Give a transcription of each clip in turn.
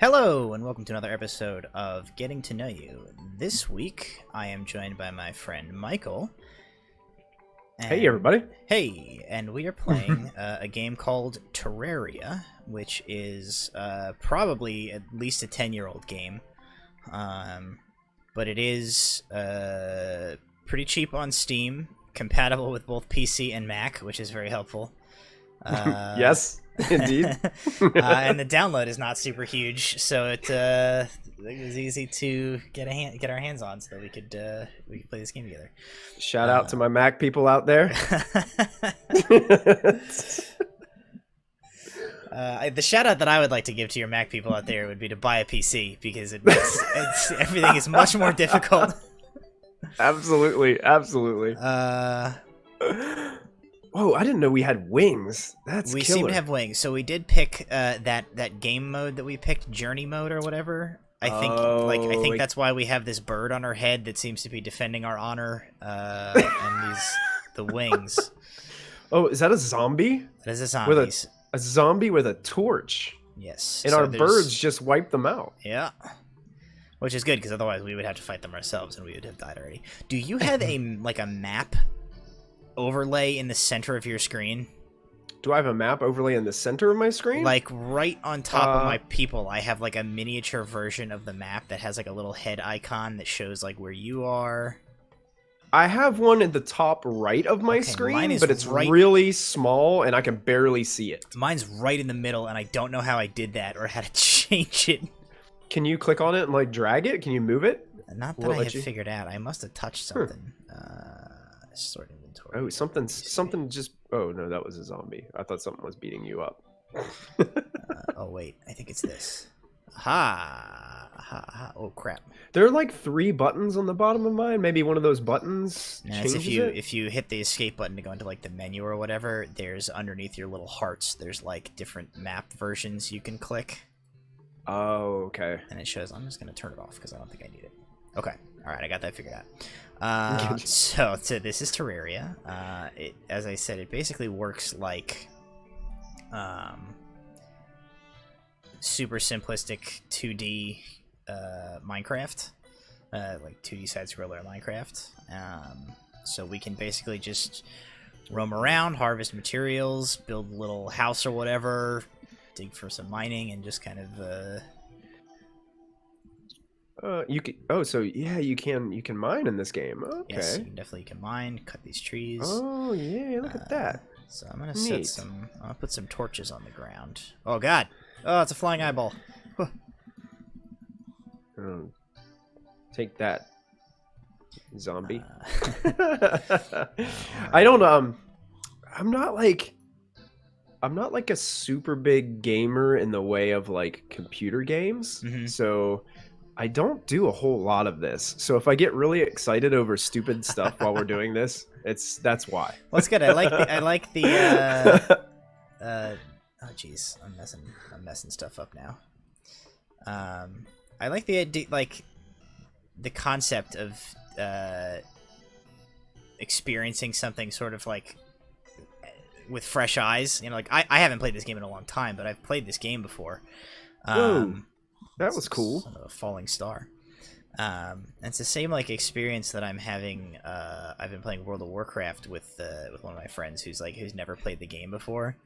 Hello, and welcome to another episode of Getting to Know You. This week, I am joined by my friend Michael. Hey, everybody. Hey, and we are playing a game called Terraria, which is probably at least a 10-year-old game. But it is pretty cheap on Steam, compatible with both PC and Mac, which is very helpful. Yes, indeed. And the download is not super huge, so it was easy to get our hands on, so that we could play this game together. Shout out to my Mac people out there. The shout out that I would like to give to your Mac people out there would be to buy a PC, because everything is much more difficult. Absolutely. Oh, I didn't know we had wings. That's we killer. seem to have wings, so we did pick that game mode that we picked, Journey mode or whatever. I think that's why we have this bird on our head that seems to be defending our honor, and the wings. Oh, is that a zombie? That is a zombie. A zombie with a torch. Yes. And so our birds just wiped them out. Yeah. Which is good, because otherwise we would have to fight them ourselves and we would have died already. Do you have a map overlay in the center of your screen? Do I have a map overlay in the center of my screen? Like right on top of my people, I have like a miniature version of the map that has like a little head icon that shows like where you are. I have one at the top right of my screen, but it's really small and I can barely see it. Mine's right in the middle, and I don't know how I did that or how to change it. Can you click on it and like drag it? Can you move it? Not that I have figured out. I must have touched something. Sort of. Oh, something just... Oh, no, that was a zombie. I thought something was beating you up. Oh, wait. I think it's this. Ha! Ha, ha. Oh, crap. There are like 3 buttons on the bottom of mine. Maybe one of those buttons changes if you hit the escape button to go into like the menu or whatever, there's underneath your little hearts, there's like different map versions you can click. Oh, okay. And it shows... I'm just going to turn it off because I don't think I need it. Okay. Alright, I got that figured out. So this is Terraria. As I said, it basically works like super simplistic 2D Minecraft, like 2D side-scroller Minecraft. So we can basically just roam around, harvest materials, build a little house or whatever, dig for some mining, and just kind of... you can. Oh, so yeah, you can mine in this game. Okay. Yes, you definitely can mine. Cut these trees. Oh yeah, look at that. So I'm gonna set some. I'll put some torches on the ground. Oh God! Oh, it's a flying eyeball. Take that, zombie. I don't. I'm not like a super big gamer in the way of like computer games. Mm-hmm. So I don't do a whole lot of this. So if I get really excited over stupid stuff while we're doing this, that's why. Well, it's good. I like the oh jeez, I'm messing stuff up now. I like the idea, like the concept of experiencing something sort of like with fresh eyes. You know, like I haven't played this game in a long time, but I've played this game before. Whoa. That was cool. A falling star. It's the same like experience that I'm having. I've been playing World of Warcraft with one of my friends who's never played the game before.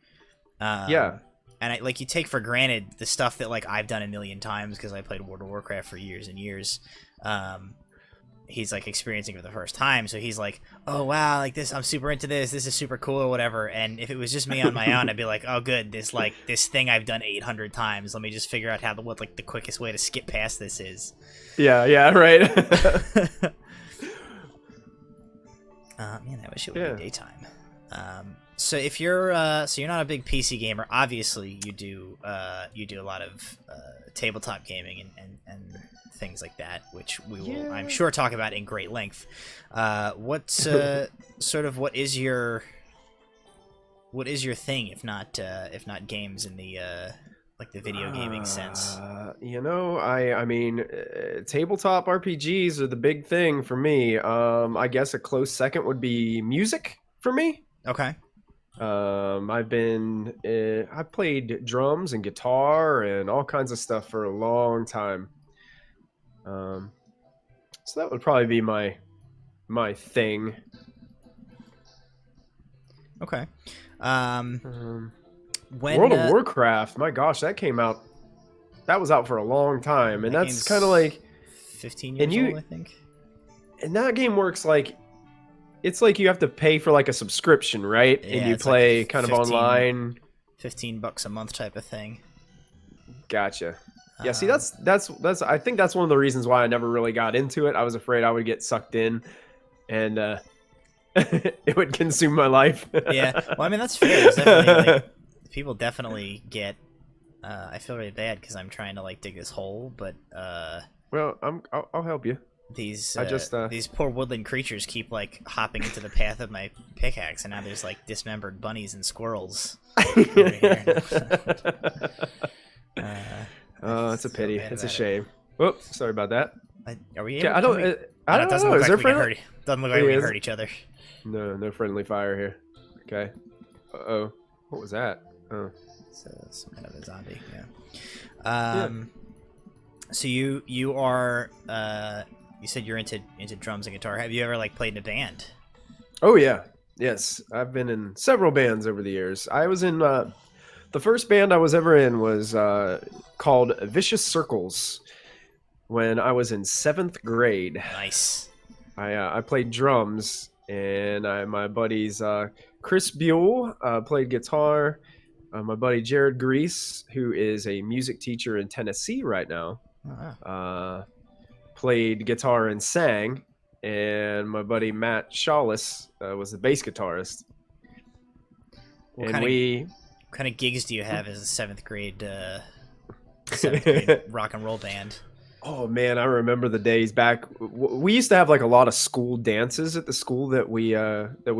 Yeah. And you take for granted the stuff that like I've done a million times because I played World of Warcraft for years and years. He's like experiencing it for the first time, so he's like, "Oh wow, like this, I'm super into this. This is super cool or whatever." And if it was just me on my own, I'd be like, "Oh good, this thing I've done 800 times. Let me just figure out what the quickest way to skip past this is." Yeah, right. Man, I wish it would be daytime. So if you're not a big PC gamer, obviously you do a lot of tabletop gaming and things like that, which we will, I'm sure, talk about in great length. What is your thing if not games in the like the video gaming sense? I mean, tabletop RPGs are the big thing for me. I guess a close second would be music for me. Okay. I played drums and guitar and all kinds of stuff for a long time. Um, so that would probably be my thing. Okay. Um, when World of Warcraft, my gosh, that came out. That was out for a long time, and that that's game's kind of like 15 and years you- old, I think. and that game works like it's like you have to pay for like a subscription, right? Yeah, and you it's like play kind of 15 online. $15 a month type of thing. Gotcha. Yeah, see, Um, that's. I think that's one of the reasons why I never really got into it. I was afraid I would get sucked in, and it would consume my life. yeah. Well, I mean that's fair. There's definitely like people definitely get. I feel really bad because I'm trying to like dig this hole, but Well, I'll help you. these I just, these poor woodland creatures keep like hopping into the path of my pickaxe, and now there's like dismembered bunnies and squirrels over here. Oh, it's a so pity. bad It's a about it. shame. Whoops, sorry about that. Are we? Okay, Able, I don't. can we- I don't it doesn't know. look Is like there we can friendly? hurt. Doesn't look like we It can is. hurt each other. No friendly fire here. Okay. Uh-oh. What was that? Oh. So some kind of a zombie. Yeah. So you are you said you're into drums and guitar. Have you ever like played in a band? Oh yeah. Yes, I've been in several bands over the years. I was in the first band I was ever in was called Vicious Circles when I was in 7th grade. Nice. I played drums, and my buddies Chris Buell played guitar. My buddy Jared Grease, who is a music teacher in Tennessee right now, Oh, wow. played guitar and sang. And my buddy Matt Shawless was the bass guitarist. What and kind of gigs do you have as a seventh grade rock and roll band? Oh man, I remember the days back. We used to have like a lot of school dances at the school that we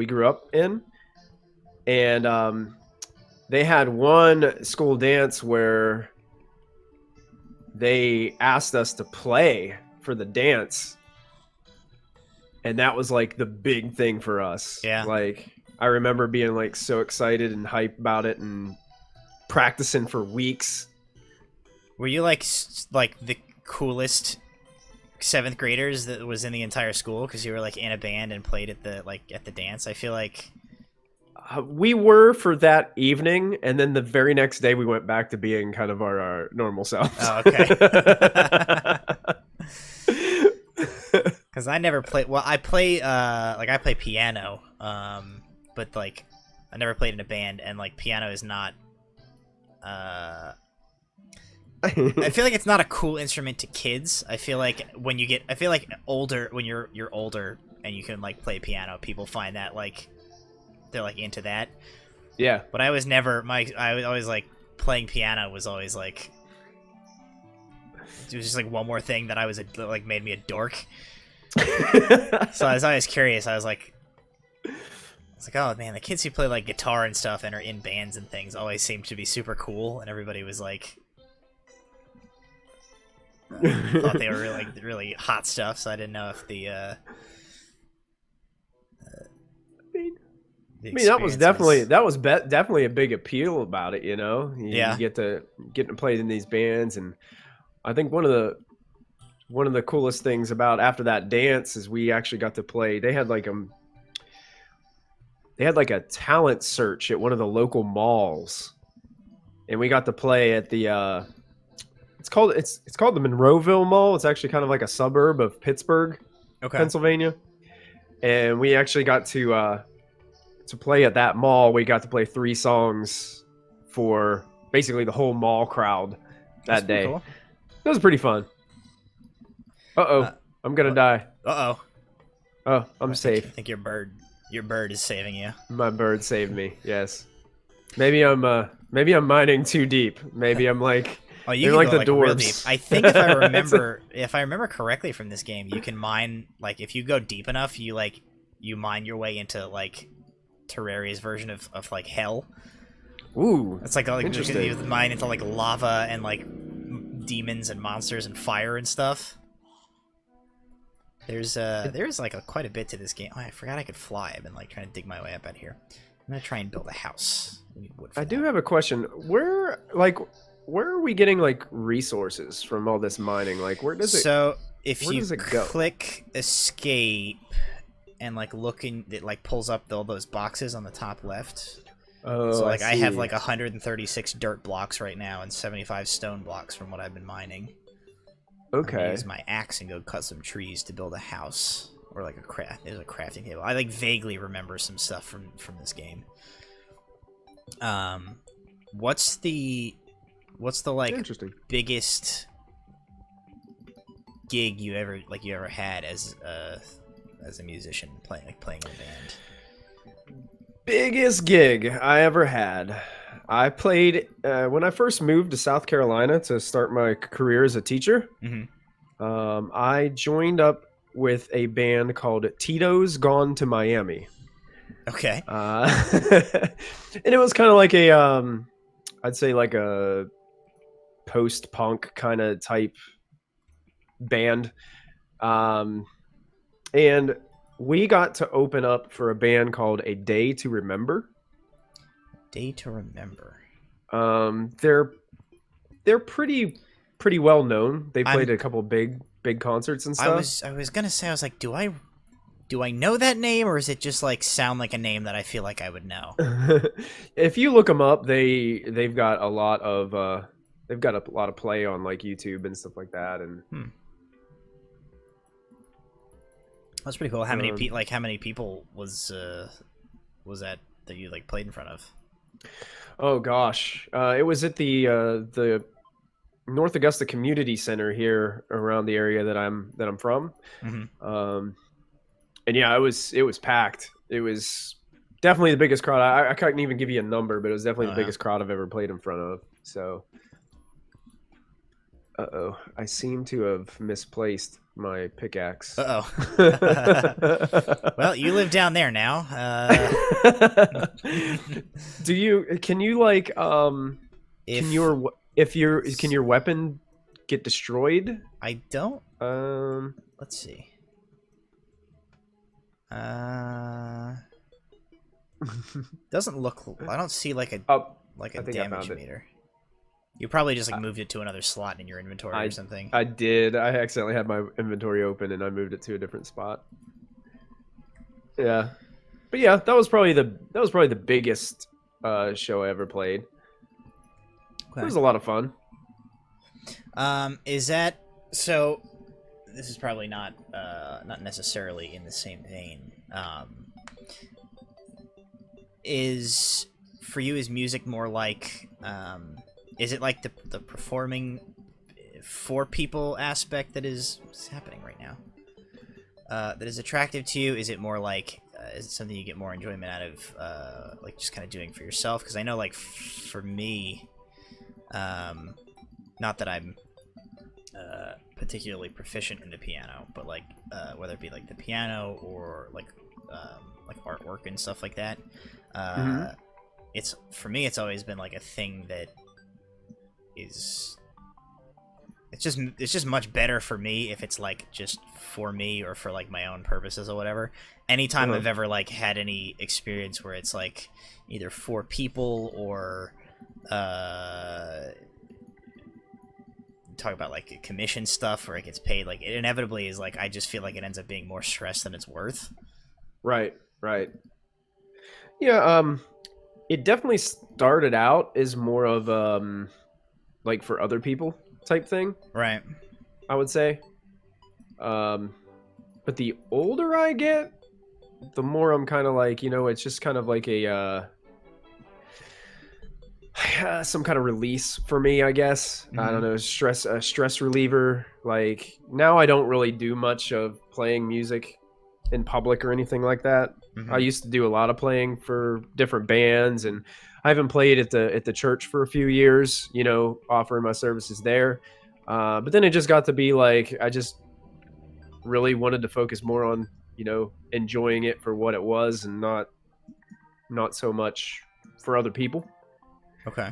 grew up in, and they had one school dance where they asked us to play for the dance, and that was like the big thing for us. Yeah. Like I remember being like so excited and hyped about it and practicing for weeks. Were you like the coolest seventh graders that was in the entire school because you were like in a band and played at the dance? I feel like we were for that evening, and then the very next day we went back to being kind of our normal selves. Oh, okay. Because I never played. Well, I play I play piano, but like I never played in a band, and like piano is not. I feel like it's not a cool instrument to kids. I feel like older, when you're older and you can like play piano, people find that like they're like into that. Yeah. But I was never I was always like playing piano was always like it was just like one more thing that I was like made me a dork. So I was always curious. I was like, oh man, the kids who play like guitar and stuff and are in bands and things always seem to be super cool, and everybody was like thought they were really hot stuff. So I didn't know if the I mean, that was definitely a big appeal about it, you know. You get to play in these bands, and I think one of the coolest things about after that dance is we actually got to play. They had like a talent search at one of the local malls, and we got to play at the it's called the Monroeville Mall. It's actually kind of like a suburb of Pittsburgh, Pennsylvania, and we actually got to play at that mall. We got to play 3 songs for basically the whole mall crowd that day. Cool. It was pretty fun. I'm gonna die. Oh, I'm safe. I think your bird is saving you. My bird saved me. Yes. Maybe I'm mining too deep. Maybe I'm like you they're can like go, the real dwarves. deep. I think if I remember correctly from this game, you can mine like if you go deep enough, you mine your way into like Terraria's version of like hell. Ooh, it's like interesting. you mine into like lava and like demons and monsters and fire and stuff. There's like quite a bit to this game. Oh, I forgot I could fly. I've been like trying to dig my way up out here. gonna try and build a house. We need wood for I do that. have a question. Where are we getting like resources from all this mining? Like, where does if where you does it go? click escape and like it like pulls up all those boxes on the top left. Oh, So like I have see. like 136 dirt blocks right now and 75 stone blocks from what I've been mining. I'm gonna Okay. use my axe and go cut some trees to build a house or like there's a crafting table. I like vaguely remember some stuff from this game. What's the like Interesting. biggest gig you ever had as a musician playing in a band? Biggest gig I ever had. I played when I first moved to South Carolina to start my career as a teacher. Mm-hmm. I joined up with a band called Tito's Gone to Miami. Okay. And it was kind of like a, I'd say like a post-punk kind of type band. And we got to open up for a band called A Day to Remember. Day to Remember. They're pretty well known. They played a couple big concerts and stuff. I was gonna say, I was like, do I know that name, or is it just like sound like a name that I feel like I would know? If you look them up, they've got a lot of play on like YouTube and stuff like that. And that's pretty cool. How many people was that you like played in front of? Oh gosh, it was at the North Augusta Community Center here around the area that I'm from. Mm-hmm. And yeah, it was packed. It was definitely the biggest crowd. I couldn't even give you a number, but it was definitely the biggest crowd I've ever played in front of. So, I seem to have misplaced my pickaxe. Well, you live down there now. Can you like can your weapon get destroyed? I don't. Let's see. Doesn't look. I don't see like a damage meter. You probably just like moved it to another slot in your inventory or something. I did. I accidentally had my inventory open and I moved it to a different spot. Yeah, but yeah, that was probably the biggest show I ever played. Okay. It was a lot of fun. Is that so? This is probably not necessarily in the same vein. Is for you, is music more like is it like the performing for people aspect that is happening right now that is attractive to you? Is it more like is it something you get more enjoyment out of like just kind of doing for yourself? Because I know like for me, not that I'm particularly proficient in the piano, but like whether it be like the piano or like artwork and stuff like that, it's for me it's always been like a thing that is it's just much better for me if it's like just for me or for like my own purposes or whatever. Anytime I've ever like had any experience where it's like either for people or talk about like commission stuff where it gets paid, like it inevitably is like I just feel like it ends up being more stress than it's worth. Right. Yeah, it definitely started out as more of like for other people type thing. Right. I would say. But the older I get, the more I'm kind of like, it's just kind of like a some kind of release for me, I guess. I don't know, a stress reliever. Like now I don't really do much of playing music in public or anything like that. I used to do a lot of playing for different bands, and I haven't played at the church for a few years, offering my services there. But then it just got to be like I just really wanted to focus more on, enjoying it for what it was and not so much for other people. Okay.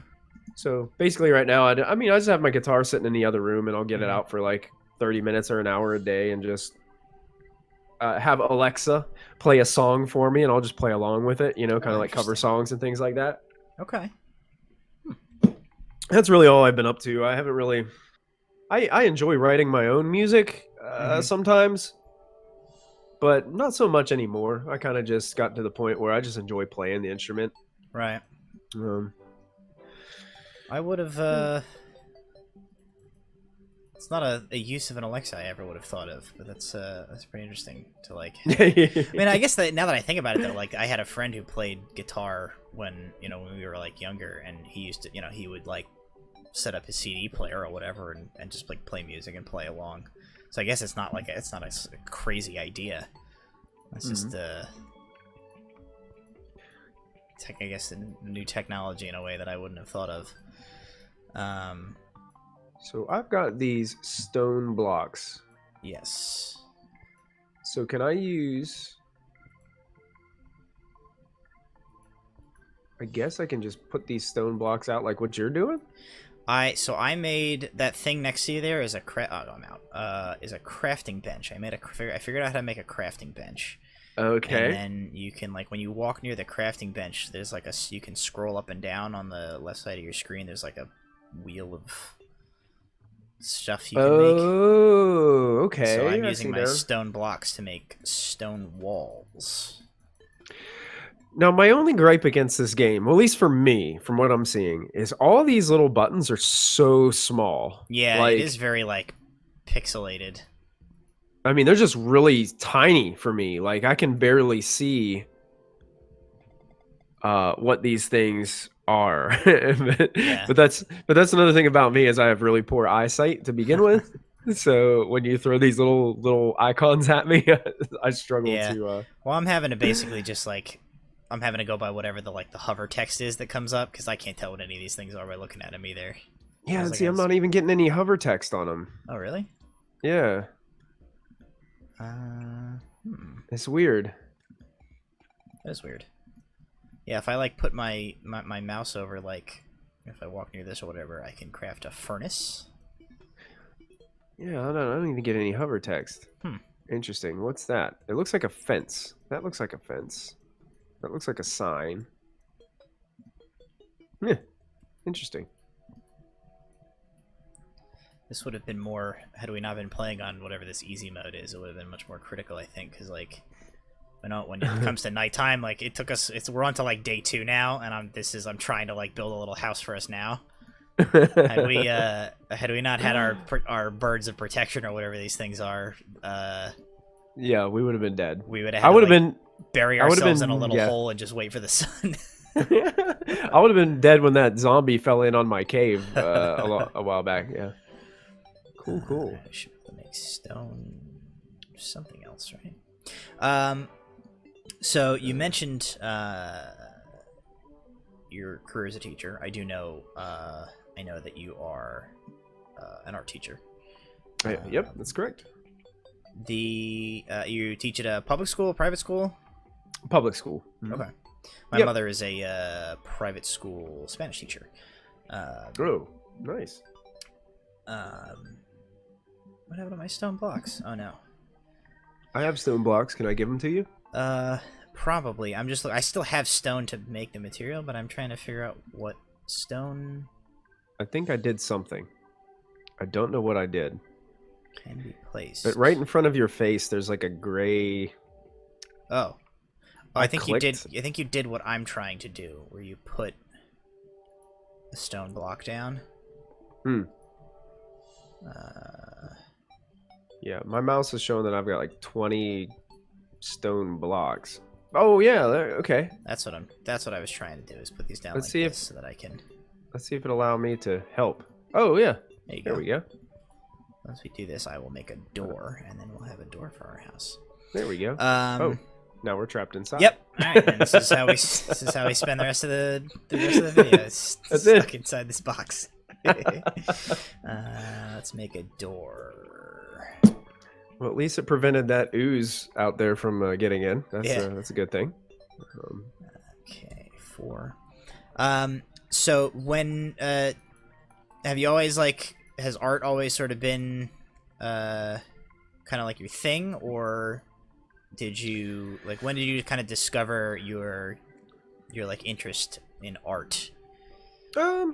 So basically right now, I just have my guitar sitting in the other room and I'll get it out for like 30 minutes or an hour a day and just, have Alexa play a song for me, and I'll just play along with it. You know, kind of like cover interesting. songs and things like that. Okay. That's really all I've been up to. I haven't really. I enjoy writing my own music sometimes, but not so much anymore. I kind of just got to the point where I just enjoy playing the instrument. Right. Um, I would have. It's not a use of an Alexa I ever would have thought of, but that's pretty interesting to like. I mean, I guess that now that I think about it, though, like I had a friend who played guitar when when we were like younger, and he used to he would like set up his CD player or whatever and just like play music and play along. So I guess it's not like it's not a crazy idea. It's just I guess a new technology in a way that I wouldn't have thought of. So I've got these stone blocks. Yes. So can I use... I guess I can just put these stone blocks out like what you're doing? So I made that thing next to you there is a I'm out. Is a crafting bench. I figured out how to make a crafting bench. Okay. And then you can like when you walk near the crafting bench, there's like you can scroll up and down on the left side of your screen. There's like a wheel of stuff you can make. Oh, okay. So I'm using my stone blocks to make stone walls. Now, my only gripe against this game, well, at least for me, from what I'm seeing, is all these little buttons are so small. Yeah, like, it is very like pixelated. I mean, they're just really tiny for me. Like, I can barely see what these things are. but that's another thing about me is I have really poor eyesight to begin with. So when you throw these little icons at me, I struggle to. Well, I'm having to basically just like I'm having to go by whatever the hover text is that comes up because I can't tell what any of these things are by looking at them either. Yeah, and see, I'm not even getting any hover text on them. Oh, really? Yeah. It's weird. That is weird. Yeah, if I like put my mouse over like if I walk near this or whatever, I can craft a furnace. Yeah, I don't even get any hover text. Hmm. Interesting. What's that? It looks like a fence. That looks like a fence. That looks like a sign. Yeah. Interesting. This would have been more had we not been playing on whatever this easy mode is. It would have been much more critical, I think, because like when it comes to nighttime, like it took us. We're on to like day 2 now, and I'm trying to like build a little house for us now. had we not had our birds of protection or whatever these things are, yeah, we would have been dead. We would have. I would have been bury ourselves in a little hole and just wait for the sun. I would have been dead when that zombie fell in on my cave a while back. Yeah. Cool. I should make stone. Something else, right? So you mentioned your career as a teacher. I do know. I know that you are an art teacher. Yep, that's correct. You teach at a public school, private school? Public school. Mm-hmm. Okay. My mother is a private school Spanish teacher. Oh, nice. What happened to my stone blocks? Oh no. I have stone blocks. Can I give them to you? Probably. I still have stone to make the material, but I'm trying to figure out what stone. I think I did something. I don't know what I did. Can be placed. But right in front of your face, there's like a gray. Oh, I think you did. I think you did what I'm trying to do, where you put a stone block down. Yeah, my mouse is showing that I've got like 20 stone blocks. Oh yeah, okay. That's what I was trying to do is put these down so that I can. Let's see if it'll allow me to help. Oh yeah. There we go. Once we do this, I will make a door, and then we'll have a door for our house. There we go. Oh, now we're trapped inside. Yep. All right. And this is how we spend the rest of the video. It's stuck inside this box. Let's make a door. Well, at least it prevented that ooze out there from getting in. That's a good thing. Okay, 4. So when have you always has art always sort of been kind of like your thing, or did you like? When did you kind of discover your like interest in art? I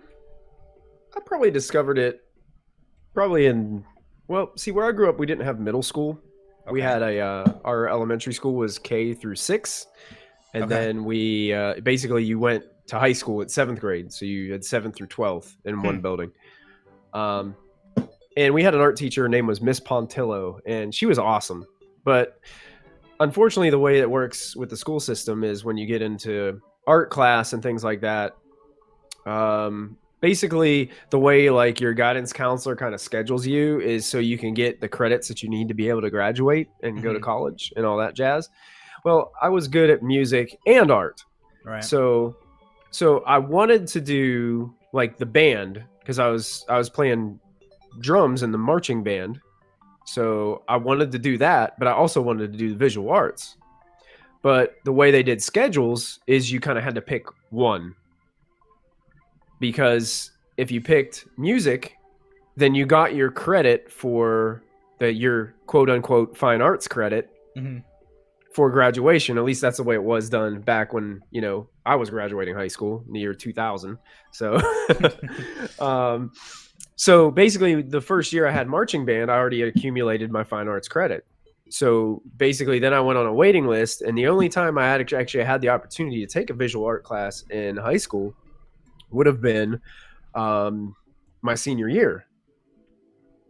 probably discovered it probably in, well, see, where I grew up, we didn't have middle school. We Okay. had our elementary school was K through 6, and Okay. then we basically you went to high school at 7th grade, so you had 7th through 12th in one building. Um, and we had an art teacher. Her name was Miss Pontillo, and she was awesome. But unfortunately, the way it works with the school system is when you get into art class and things like that. Basically, the way like your guidance counselor kind of schedules you is so you can get the credits that you need to be able to graduate and go to college and all that jazz. Well, I was good at music and art, Right. so I wanted to do like the band because I was playing drums in the marching band. So I wanted to do that, but I also wanted to do the visual arts. But the way they did schedules is you kind of had to pick one. Because if you picked music, then you got your credit for your quote unquote fine arts credit for graduation. At least that's the way it was done back when, I was graduating high school in the year 2000. So, so basically the first year I had marching band, I already accumulated my fine arts credit. So basically then I went on a waiting list, and the only time I had actually had the opportunity to take a visual art class in high school would have been my senior year.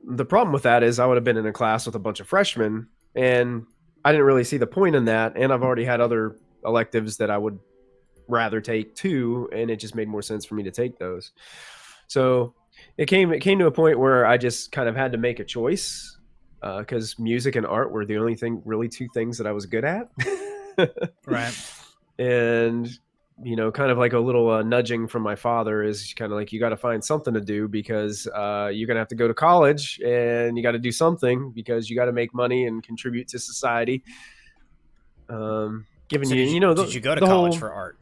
The problem with that is I would have been in a class with a bunch of freshmen, and I didn't really see the point in that. And I've already had other electives that I would rather take too, and it just made more sense for me to take those. So it came to a point where I just kind of had to make a choice because music and art were the only two things that I was good at. Right. And kind of like a little nudging from my father is kind of like, you got to find something to do because you're going to have to go to college and you got to do something because you got to make money and contribute to society. Did you go to college for art?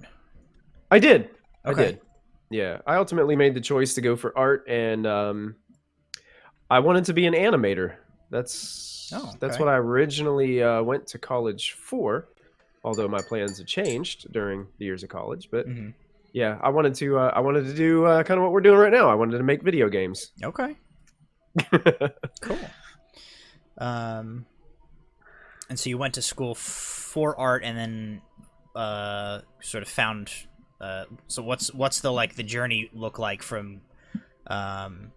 I did. Okay. I did. Yeah. I ultimately made the choice to go for art, and I wanted to be an animator. That's what I originally went to college for. Although my plans have changed during the years of college, but yeah, I wanted to do kind of what we're doing right now. I wanted to make video games. Okay. Cool. And so you went to school for art, and then sort of found. So what's the journey look like from, I'm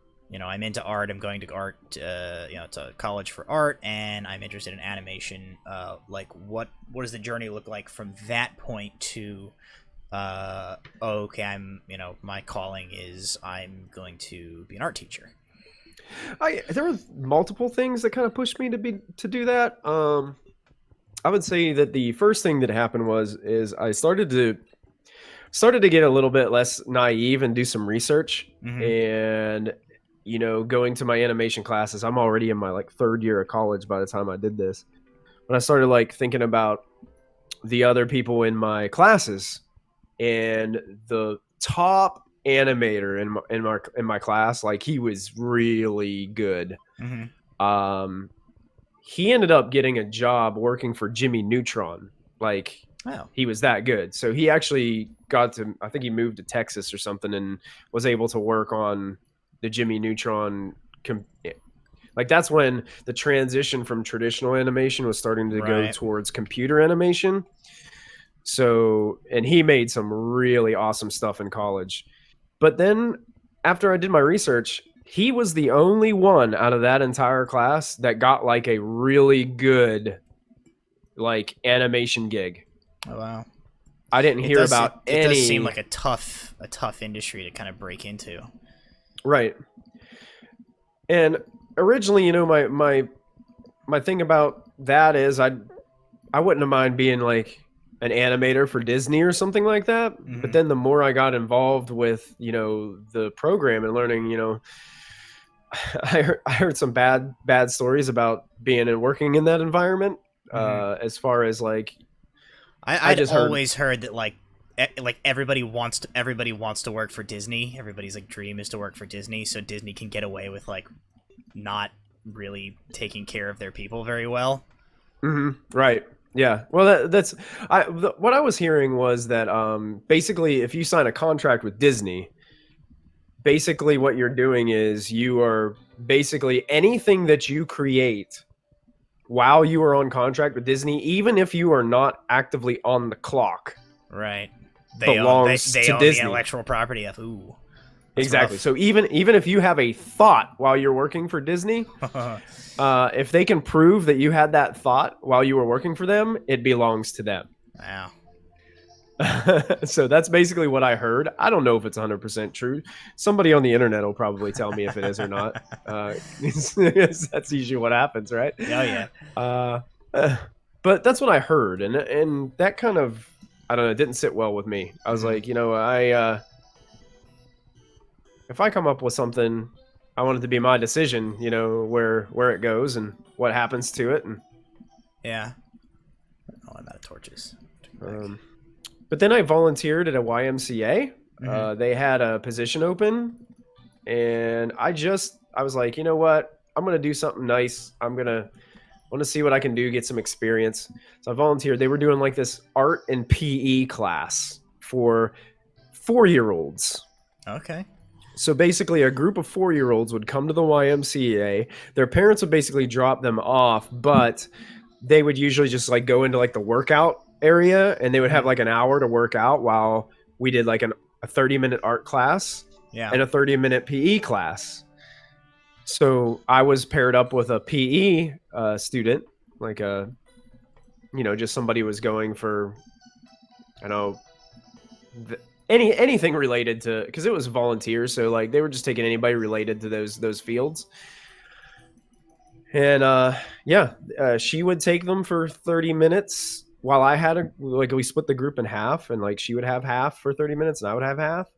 into art. I'm going to art, to college for art, and I'm interested in animation. What does the journey look like from that point to, okay, my calling is I'm going to be an art teacher. There were multiple things that kind of pushed me to do that. I would say that the first thing that happened is I started to get a little bit less naive and do some research. And going to my animation classes, I'm already in my third year of college by the time I did this. But I started thinking about the other people in my classes, and the top animator in my class, he was really good. He ended up getting a job working for Jimmy Neutron. He was that good. So he actually I think he moved to Texas or something and was able to work on the Jimmy Neutron. That's when the transition from traditional animation was starting to go towards computer animation. So, and he made some really awesome stuff in college. But then after I did my research, he was the only one out of that entire class that got a really good animation gig. Oh wow. I didn't hear about any. It does seem like a tough industry to kind of break into. Right. And originally, my thing about that is I wouldn't have mind being an animator for Disney or something like that. But then the more I got involved with, the program and learning, I heard some bad stories about being and working in that environment. As far as I just always heard that everybody wants to work for Disney. Everybody's dream is to work for Disney, so Disney can get away with not really taking care of their people very well. Right. Yeah. Well, what I was hearing was that basically if you sign a contract with Disney, basically what you're doing is you are basically anything that you create while you are on contract with Disney, even if you are not actively on the clock, Right. belongs They to own the Disney. intellectual property of that's Exactly. rough. So even if you have a thought while you're working for Disney, if they can prove that you had that thought while you were working for them, it belongs to them. Wow. So that's basically what I heard. I don't know if it's 100% true. Somebody on the internet will probably tell me if it is or not. That's usually what happens, right? Oh yeah. Uh, but that's what I heard, and that kind of, I don't know, it didn't sit well with me. I was like, if I come up with something, I want it to be my decision. Where it goes and what happens to it, and Yeah. Oh, I'm out of torches. But then I volunteered at a YMCA. They had a position open, and I was like, you know what? I'm gonna do something nice. I want to see what I can do, get some experience. So I volunteered. They were doing like this art and PE class for 4-year-olds. Okay. So basically, a group of 4-year-olds would come to the YMCA. Their parents would basically drop them off, but they would usually just like go into like the workout area, and they would have like an hour to work out while we did like a 30-minute art class and a 30-minute PE class. So I was paired up with a PE student, like just somebody who was going for, I don't know, anything related to, because it was volunteers, so like they were just taking anybody related to those fields. And she would take them for 30 minutes while I had we split the group in half, and like she would have half for 30 minutes and I would have half.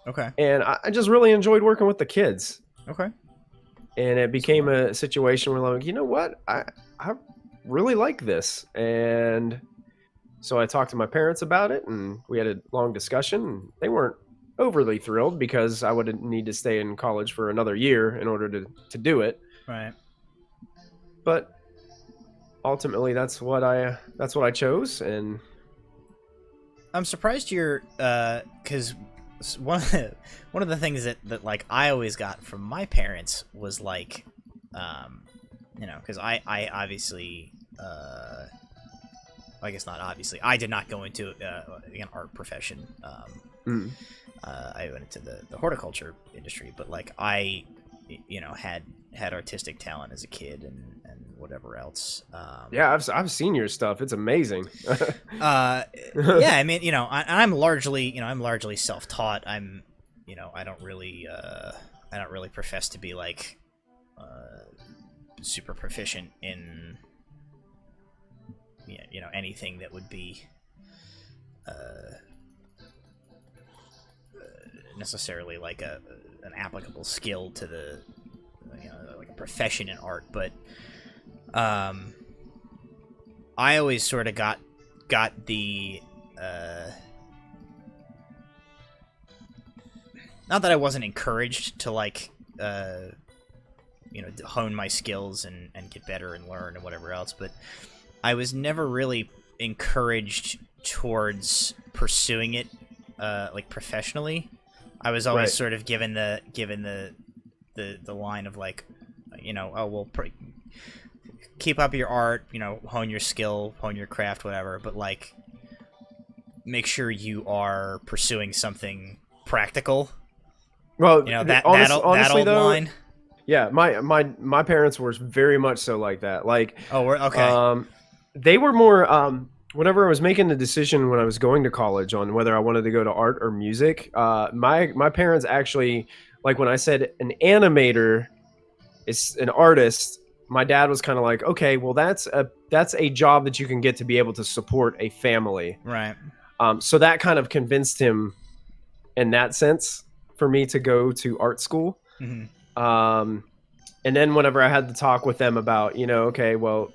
Okay. And I just really enjoyed working with the kids. Okay. And it became a situation where I'm like, you know what? I really like this. And so I talked to my parents about it, and we had a long discussion. And they weren't overly thrilled because I would need to stay in college for another year in order to do it. Right. But ultimately, that's what I chose. And I'm surprised you're because one of the things that like I always got from my parents was like, because I obviously I guess not obviously, I did not go into an art profession. I went into the horticulture industry, but like I had artistic talent as a kid and whatever else. Yeah, I've seen your stuff. It's amazing. Yeah, I mean, I'm largely self-taught. I don't really profess to be like super proficient in anything that would be necessarily like an applicable skill to the like a profession in art, but I always sort of got the not that I wasn't encouraged to like hone my skills and get better and learn and whatever else, but I was never really encouraged towards pursuing it like professionally. I was always sort of given the line of like, keep up your art, hone your skill, hone your craft, whatever, but like make sure you are pursuing something practical. Well, that honestly old though, line. Yeah, my parents were very much so like that. Like, we're okay. They were more whenever I was making the decision when I was going to college on whether I wanted to go to art or music. My parents actually, like when I said an animator is an artist, my dad was kind of like, okay, well that's a job that you can get to be able to support a family, right? So that kind of convinced him in that sense for me to go to art school. And then whenever I had to talk with them about, okay, well,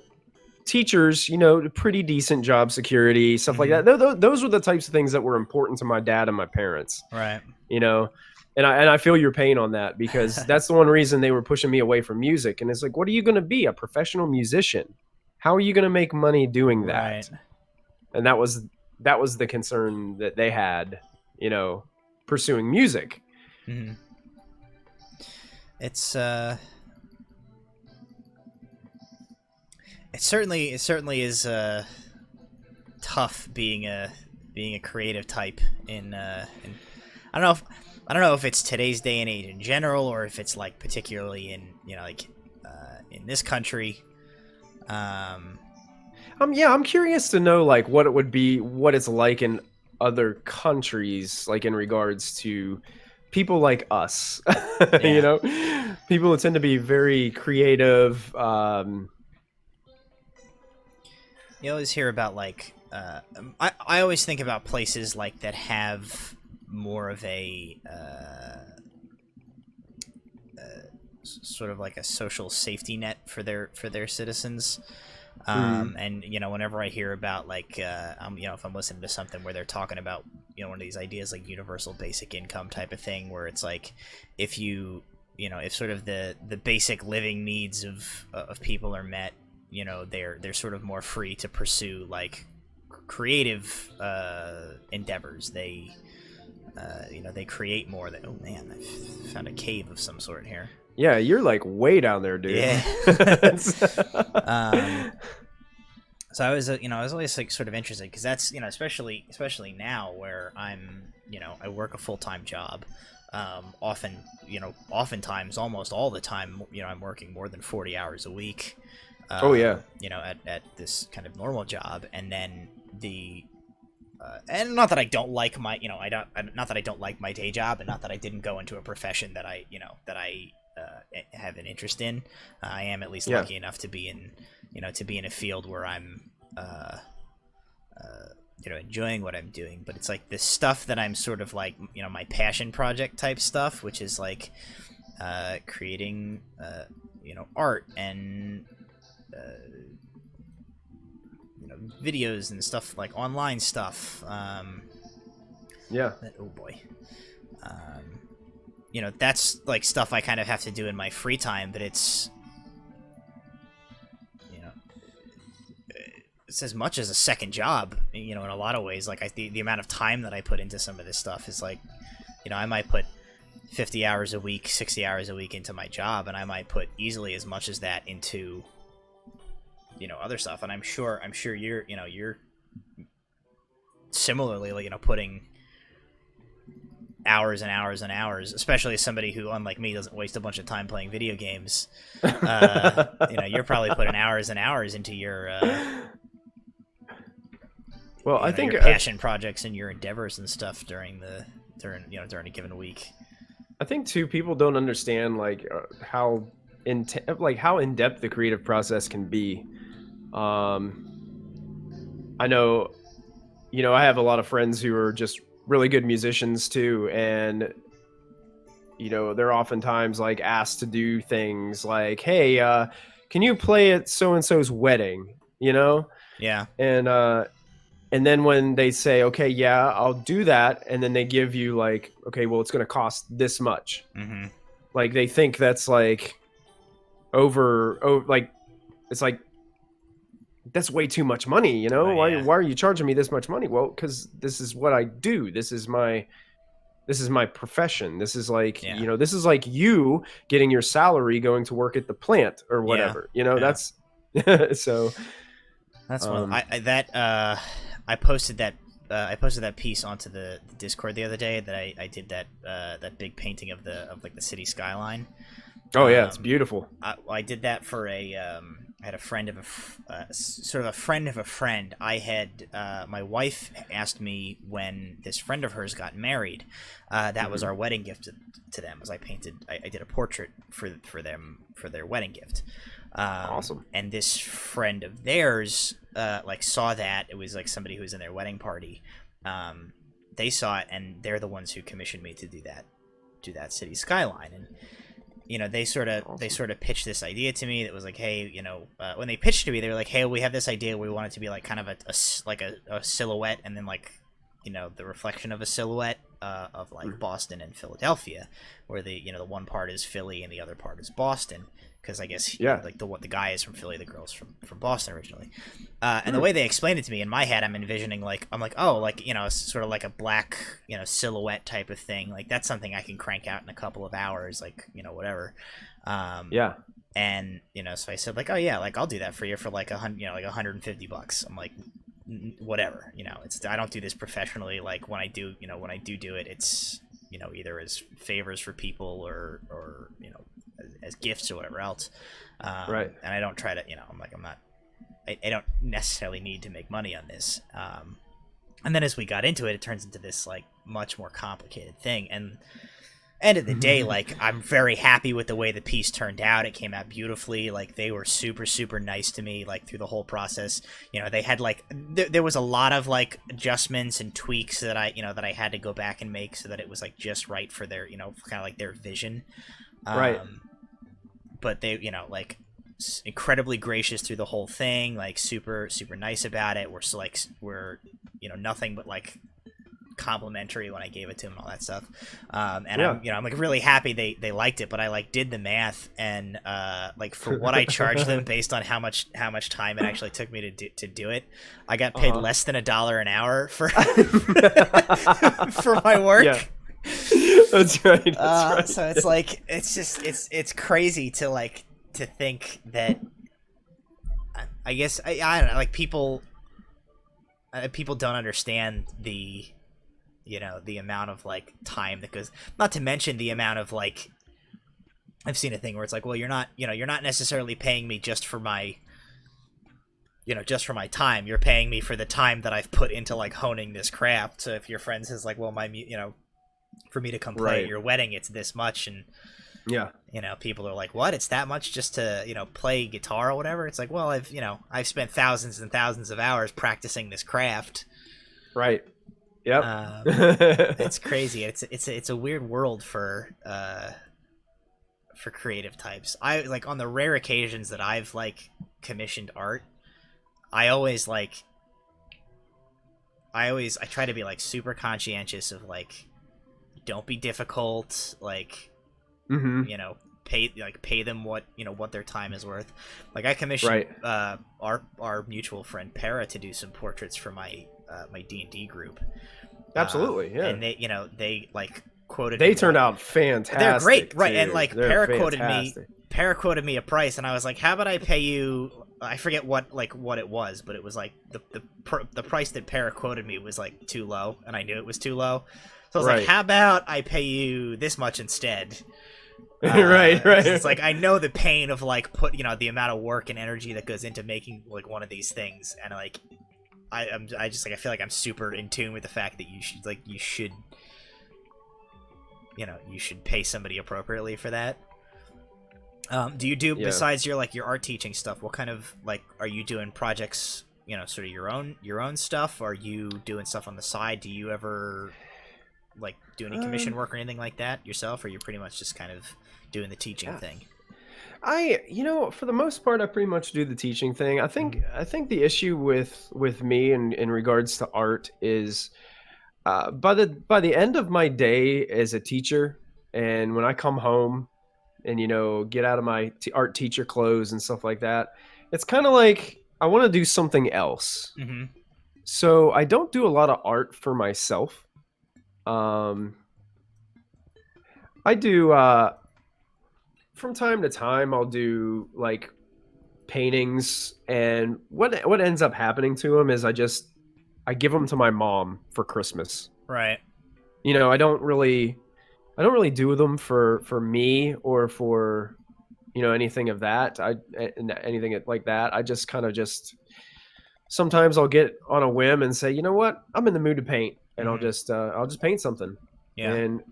teachers, pretty decent job security, stuff like that. Those were the types of things that were important to my dad and my parents. Right. And I feel your pain on that, because that's the one reason they were pushing me away from music. And it's like, what are you going to be? A professional musician? how are you going to make money doing that? Right. And that was the concern that they had, you know, pursuing music. Mm-hmm. It certainly is tough being a creative type in I don't know if it's today's day and age in general, or if it's like particularly in, you know, like in this country. Yeah, I'm curious to know like what it's like in other countries, like in regards to people like us. You Yeah. know, people who tend to be very creative. You always hear about like I always think about places like that have more of a sort of like a social safety net for their citizens. And you know, whenever I hear about like you know, if I'm listening to something where they're talking about, you know, one of these ideas like universal basic income type of thing, where it's like if you know, if sort of the basic living needs of people are met, you know, they're sort of more free to pursue like creative endeavors. They you know, they create more. That, oh man, I found a cave of some sort here. Yeah, you're like way down there, dude. Yeah. So I was, you know, I was always like sort of interested, because that's, you know, especially now where I'm, you know, I work a full-time job. Often, you know, oftentimes, almost all the time, you know, I'm working more than 40 hours a week. Oh yeah. You know, at this kind of normal job, and then and not that I don't like my, you know, not that I don't like my day job, and not that I didn't go into a profession that I, you know, that I have an interest in. I am at least lucky enough to be in, you know, to be in a field where I'm, you know, enjoying what I'm doing. But it's like this stuff that I'm sort of like, you know, my passion project type stuff, which is like creating, you know, art and, you know, videos and stuff, like online stuff. Yeah. Oh boy. You know, that's like stuff I kind of have to do in my free time, but it's, you know, it's as much as a second job, you know, in a lot of ways. Like the amount of time that I put into some of this stuff is like, you know, I might put 50 hours a week, 60 hours a week into my job, and I might put easily as much as that into, you know, other stuff. And I'm sure you're, you know, you're similarly, like, you know, putting hours and hours and hours, especially as somebody who, unlike me, doesn't waste a bunch of time playing video games. You know, you're probably putting hours and hours into your well, I think your passion projects and your endeavors and stuff during a given week. I think too, people don't understand like how in depth the creative process can be. I know, you know, I have a lot of friends who are just really good musicians too, and you know, they're oftentimes like asked to do things like, hey, can you play at so and so's wedding, you know? Yeah. And then when they say, okay, yeah, I'll do that, and then they give you like, okay, well, it's going to cost this much. Mm-hmm. Like they think that's like over, like it's like that's way too much money, you know? Right, yeah. Why are you charging me this much money? Well, because this is what I do. This is my profession. This is like, Yeah. you know, this is like you getting your salary going to work at the plant or whatever. You know, Yeah. that's so. That's one. I posted that piece onto the Discord the other day, that I did that big painting of like the city skyline. Oh yeah, it's beautiful. I did that for I had a friend of sort of a friend of a friend. I had my wife asked me when this friend of hers got married. That was our wedding gift to them. As I did a portrait for them for their wedding gift. Awesome. And this friend of theirs like saw that. It was like somebody who was in their wedding party. They saw it, and they're the ones who commissioned me to do that city skyline. And you know, they sort of pitched this idea to me that was like, hey, you know, when they pitched to me, they were like, hey, we have this idea. We want it to be like kind of a silhouette, and then like, you know, the reflection of a silhouette of like Boston and Philadelphia, where the one part is Philly and the other part is Boston, because I guess like the guy is from Philly, the girl's from Boston originally. And the way they explained it to me in my head, I'm envisioning I'm like, oh, like sort of like a black silhouette type of thing. Like that's something I can crank out in a couple of hours, like whatever. And so I said like, oh yeah, like I'll do that for you for like like $150. I'm like, whatever, it's, I don't do this professionally. Like when I do it, it's either as favors for people or as gifts or whatever else. Right. And I don't try to, I don't necessarily need to make money on this. And then as we got into it, it turns into this like much more complicated thing. And end of the day, like I'm very happy with the way the piece turned out. It came out beautifully. Like they were super, super nice to me, like through the whole process. They had like, there was a lot of like adjustments and tweaks that I had to go back and make so that it was like just right for their, kind of like their vision. Right. But they, like incredibly gracious through the whole thing, like super, super nice about it. We're nothing but like complimentary when I gave it to him and all that stuff. I'm like really happy they liked it, but I like did the math and like for what I charged them based on how much time it actually took me to do it, I got paid less than $1 an hour for for my work. Yeah. That's right. So it's like it's crazy to think that I guess I don't know, like people don't understand the the amount of like time that goes, not to mention the amount of like, I've seen a thing where it's like, well, you're not necessarily paying me just for my time. You're paying me for the time that I've put into like honing this craft. So if your friend says like, well, for me to come play at your wedding, it's this much. And people are like, what? It's that much just to, play guitar or whatever. It's like, well, I've spent thousands and thousands of hours practicing this craft. Right. Yep. It's crazy. It's a weird world for creative types. I like on the rare occasions that I've like commissioned art, I try to be like super conscientious of like, don't be difficult, like pay them what their time is worth. Like I commissioned our mutual friend Para to do some portraits for my D&D group. Absolutely, yeah. And they like quoted. They turned out fantastic. They're great, right? Too. And like They're Para quoted me a price, and I was like, "How about I pay you?" I forget what it was, but it was like the price that Para quoted me was like too low, and I knew it was too low. So I was like, "How about I pay you this much instead?" Right. It's like I know the pain of like the amount of work and energy that goes into making like one of these things, and like. I feel like I'm super in tune with the fact that you should pay somebody appropriately for that. Do you do besides your art teaching stuff? What kind of like are you doing projects? Sort of your own stuff. Are you doing stuff on the side? Do you ever like do any commission work or anything like that yourself? Or you're pretty much just kind of doing the teaching thing? For the most part, I pretty much do the teaching thing. I think the issue with me in regards to art is by the end of my day as a teacher, and when I come home and get out of my art teacher clothes and stuff like that, it's kind of like I want to do something else. Mm-hmm. So I don't do a lot of art for myself. I do. From time to time, I'll do like paintings, and what ends up happening to them is I give them to my mom for Christmas. Right. I don't really do them for me or for anything of that. Anything like that. I just kind of sometimes I'll get on a whim and say, you know what, I'm in the mood to paint, and I'll just paint something. Yeah. And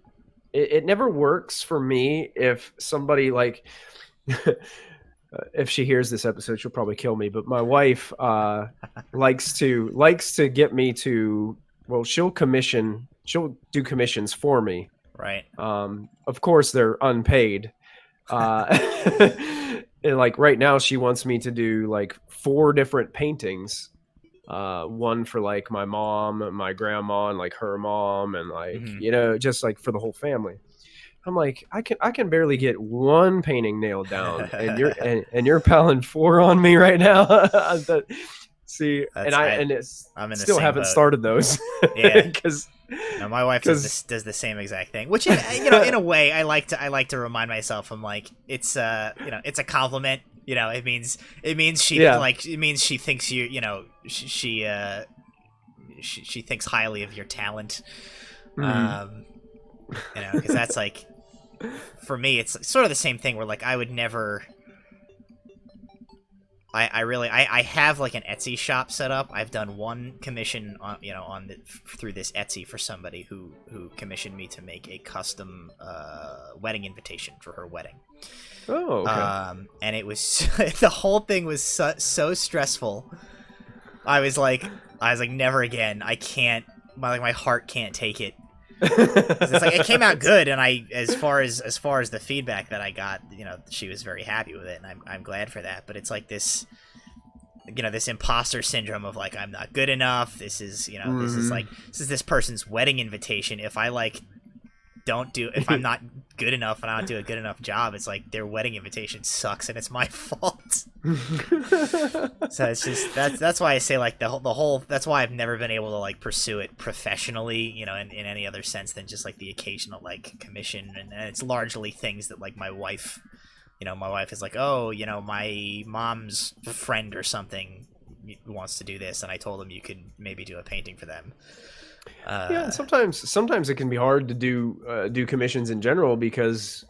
it never works for me if somebody like if she hears this episode, she'll probably kill me, but my wife likes to get me to, well, she'll do commissions for me. Right. Of course they're unpaid. And like right now she wants me to do like 4 different paintings one for like my mom, my grandma, and like her mom, and like Hmm. just like for the whole family. I'm like, I can barely get one painting nailed down, and you're piling four on me right now. See, That's I. and it's I'm in the still same haven't boat. started those Yeah. because No, my wife does the same exact thing. Which in a way, I like to remind myself. I'm like, it's it's a compliment. It means yeah. she thinks she thinks highly of your talent. Mhm. Because that's like, for me, it's sort of the same thing where like I would never. I have like an Etsy shop set up. I've done one commission through this Etsy for somebody who commissioned me to make a custom wedding invitation for her wedding. Oh, okay. And it was the whole thing was so stressful. I was like never again. I can't. My heart can't take it. It's like it came out good, and as far as the feedback that I got, she was very happy with it, and I'm glad for that. But it's like this, this imposter syndrome of like I'm not good enough. This is this person's wedding invitation. If I like if I'm not good enough and I don't do a good enough job, it's like their wedding invitation sucks and it's my fault. So it's just that's why I say like the whole that's why I've never been able to like pursue it professionally, in any other sense than just like the occasional like commission, and it's largely things that like my wife is like, oh, my mom's friend or something wants to do this, and I told him you could maybe do a painting for them. Yeah, and sometimes it can be hard to do commissions in general because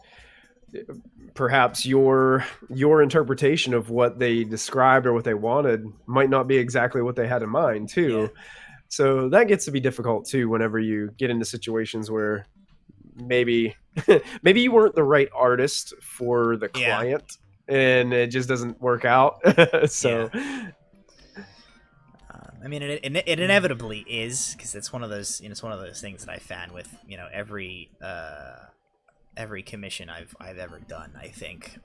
perhaps your interpretation of what they described or what they wanted might not be exactly what they had in mind too. Yeah. So that gets to be difficult too whenever you get into situations where maybe you weren't the right artist for the Yeah. client and it just doesn't work out. So Yeah. I mean, it inevitably is, because it's one of those things that I found with every commission I've ever done. I think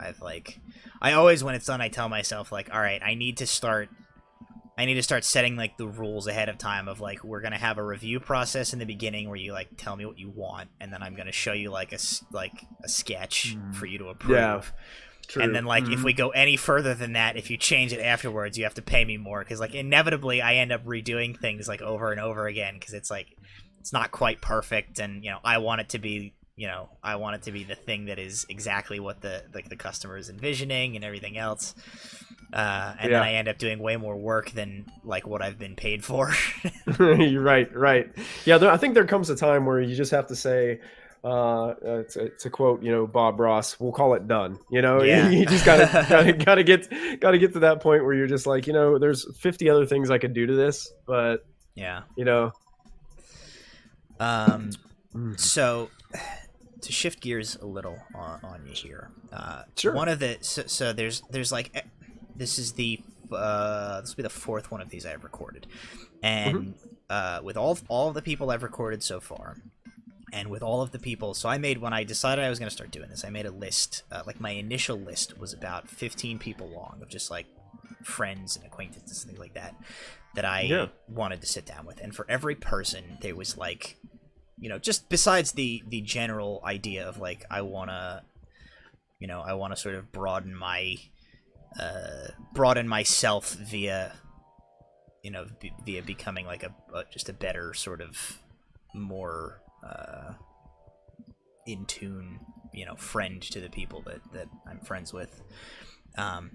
I always, when it's done, I tell myself like, all right, I need to start setting like the rules ahead of time of like, we're gonna have a review process in the beginning where you like tell me what you want, and then I'm gonna show you like a sketch for you to approve. Yeah. True. And then, like, if we go any further than that, if you change it afterwards, you have to pay me more. Because, like, inevitably, I end up redoing things, like, over and over again. Because it's, like, it's not quite perfect. And, I want it to be, the thing that is exactly what the customer is envisioning and everything else. And then I end up doing way more work than, like, what I've been paid for. You're right. Yeah, I think there comes a time where you just have to say, to quote Bob Ross, we'll call it done. Yeah. You just gotta get to that point where you're just like, there's 50 other things I could do to this, but yeah. So to shift gears a little on you here, sure. One of the so there's like, this will be the fourth one of these I've recorded, and with all of the people I've recorded so far, and with all of the people, so when I decided I was going to start doing this, I made a list. Like, my initial list was about 15 people long of just like friends and acquaintances and things like that I wanted to sit down with. And for every person, there was like, just besides the general idea of like, I want to sort of broaden myself via becoming like just a better sort of more in tune, friend to the people that I'm friends with.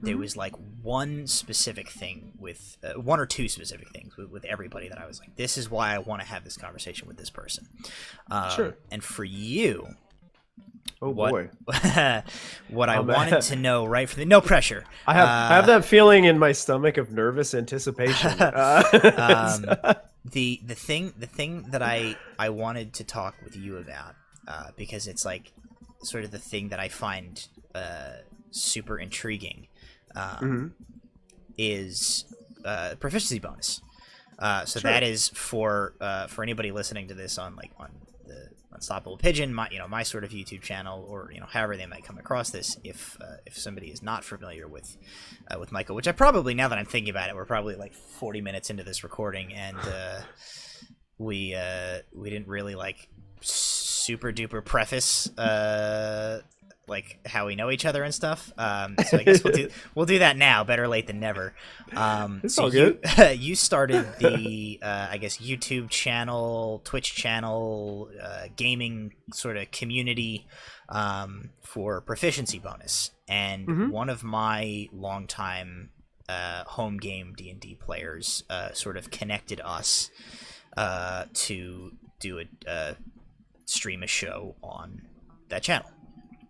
There was like one specific thing with one or two specific things with everybody that I was like, this is why I want to have this conversation with this person. Sure. And for you, boy, what I wanted to know right from no pressure. I have that feeling in my stomach of nervous anticipation. The thing that I wanted to talk with you about, because it's like sort of the thing that I find super intriguing, is proficiency bonus. So sure. That is for anybody listening to this on Unstoppable Pigeon, my sort of YouTube channel, or however they might come across this, if somebody is not familiar with Michael, which I probably, now that I'm thinking about it, we're probably like 40 minutes into this recording, and we didn't really like super duper preface like how we know each other and stuff. So I guess we'll do that now. Better late than never. It's so all good. You started the I guess YouTube channel, Twitch channel, gaming sort of community for Proficiency Bonus, and one of my longtime home game D&D players sort of connected us to do a stream a show on that channel.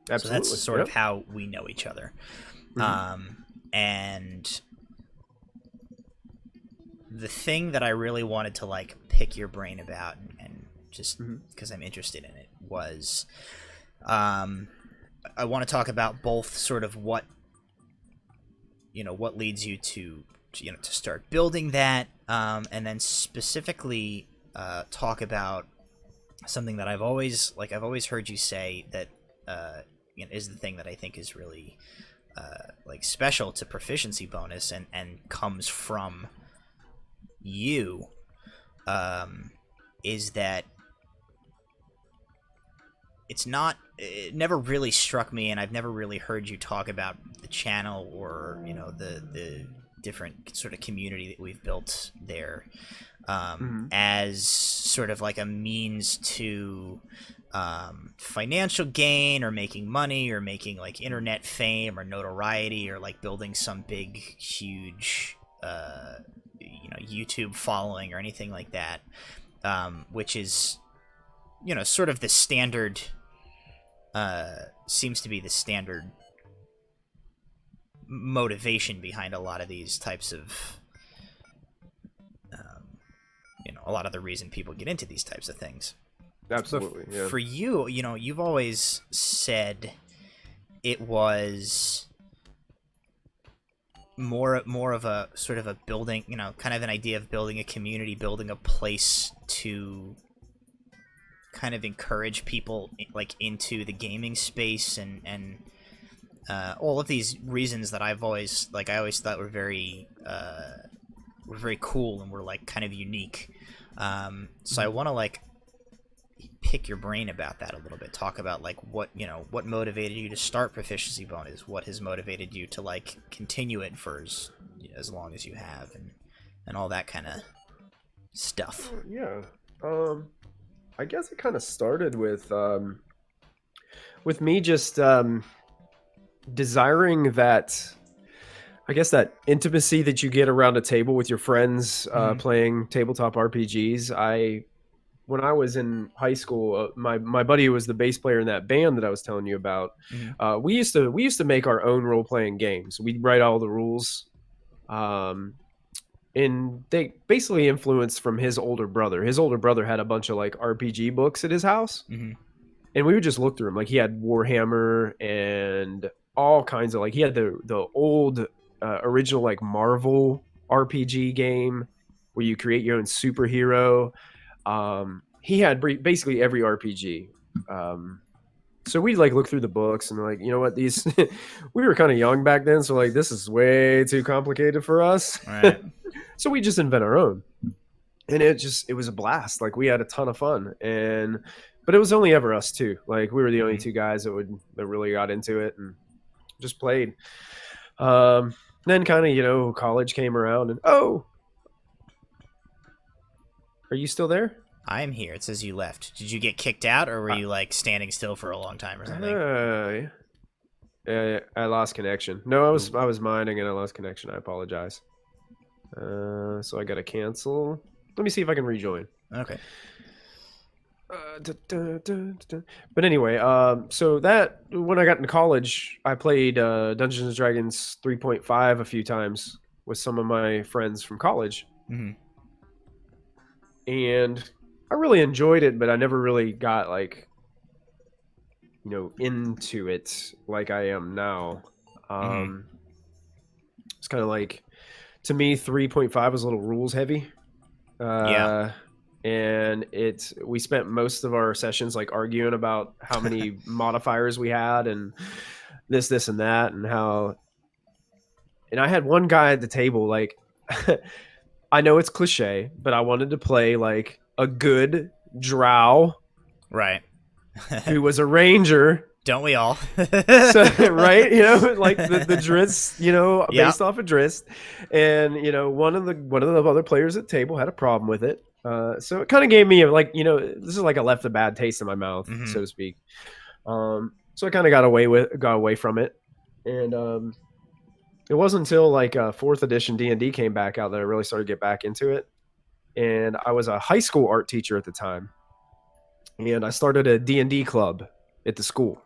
Absolutely. So that's sort of how we know each other. And the thing that I really wanted to like pick your brain about, and just because I'm interested in it, was I want to talk about both sort of what leads you to start building that, and then specifically talk about something that I've always heard you say that is the thing that I think is really like special to Proficiency Bonus, and comes from you, is that it never really struck me, and I've never really heard you talk about the channel or the different sort of community that we've built there as sort of like a means to financial gain, or making money, or making like internet fame or notoriety, or like building some big huge YouTube following or anything like that, which is sort of the standard, seems to be the standard motivation behind a lot of these types of a lot of the reason people get into these types of things. Absolutely. So for you, you've always said it was more of a sort of a building, kind of an idea of building a community, building a place to kind of encourage people like into the gaming space, and all of these reasons that I always thought were very cool and were like kind of unique. So I want to like pick your brain about that a little bit. Talk about like what motivated you to start Proficiency Bonus, what has motivated you to like continue it for as long as you have, and all that kind of stuff. Yeah. I guess it kind of started with me just desiring that, I guess, that intimacy that you get around a table with your friends playing tabletop RPGs. When I was in high school, my buddy who was the bass player in that band that I was telling you about, we used to make our own role playing games. We'd write all the rules, and they basically influenced from his older brother. His older brother had a bunch of like RPG books at his house, and we would just look through them. Like he had Warhammer and all kinds of, like, he had the old original like Marvel RPG game where you create your own superhero. He had basically every RPG. So we like look through the books and like, you know what, these we were kind of young back then, so like this is way too complicated for us. Right. So we just invent our own, and it was a blast. Like we had a ton of fun, but it was only ever us two. Like we were the only two guys that really got into it and just played. Then kind of college came around, and are you still there? I'm here. It says you left. Did you get kicked out, or were you like standing still for a long time or something? Yeah, I lost connection. No, I was mining and I lost connection. I apologize. So I gotta cancel. Let me see if I can rejoin. Okay. But anyway, so that when I got into college, I played Dungeons and Dragons 3.5 a few times with some of my friends from college, and I really enjoyed it, but I never really got like into it like I am now. It's kind of like, to me, 3.5 was a little rules heavy. Yeah. and we spent most of our sessions like arguing about how many modifiers we had and this and that, and I had one guy at the table, like, I know it's cliche, but I wanted to play like a good drow, Right. who was a ranger. Don't we all? So, right, like the Drizzt, based off of Drizzt, and one of the other players at the table had a problem with it. So it kind of gave me this is like a left a bad taste in my mouth, so to speak. So I kind of got away from it, and it wasn't until like 4th edition D&D came back out that I really started to get back into it. And I was a high school art teacher at the time, and I started a D&D club at the school.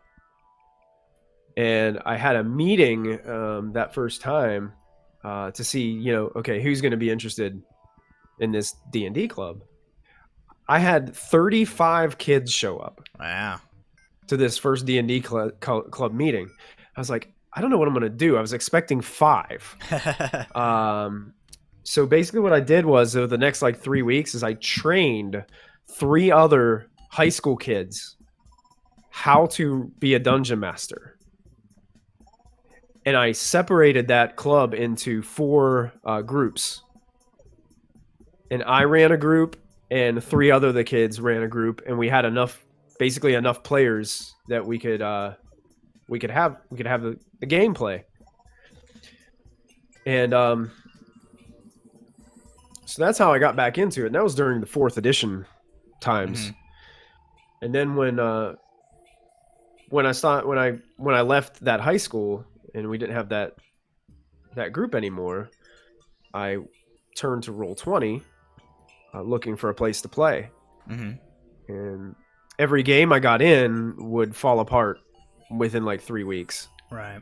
And I had a meeting that first time to see, okay, who's going to be interested in this D&D club. I had 35 kids show up. Wow. To this first D&D club meeting. I was like, I don't know what I'm going to do. I was expecting 5. So basically what I did was the next like 3 weeks is I trained 3 other high school kids how to be a dungeon master. And I separated that club into 4 groups. And I ran a group, and 3 other of the kids ran a group, and we had enough players that we could have the gameplay. And so that's how I got back into it. And that was during the 4th edition times. And then when I left that high school and we didn't have that group anymore, I turned to Roll20, looking for a place to play. And every game I got in would fall apart within like 3 weeks. Right.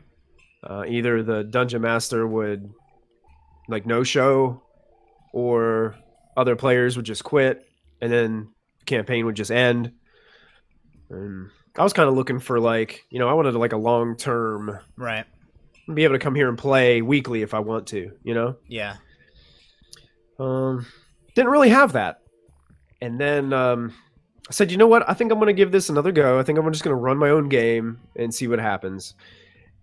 Either the dungeon master would like no show, or other players would just quit, and then the campaign would just end. And I was kind of looking for like, I wanted like a long term, right, be able to come here and play weekly if I want to, Yeah. Didn't really have that. And then I said, you know what? I think I'm going to give this another go. I think I'm just going to run my own game and see what happens.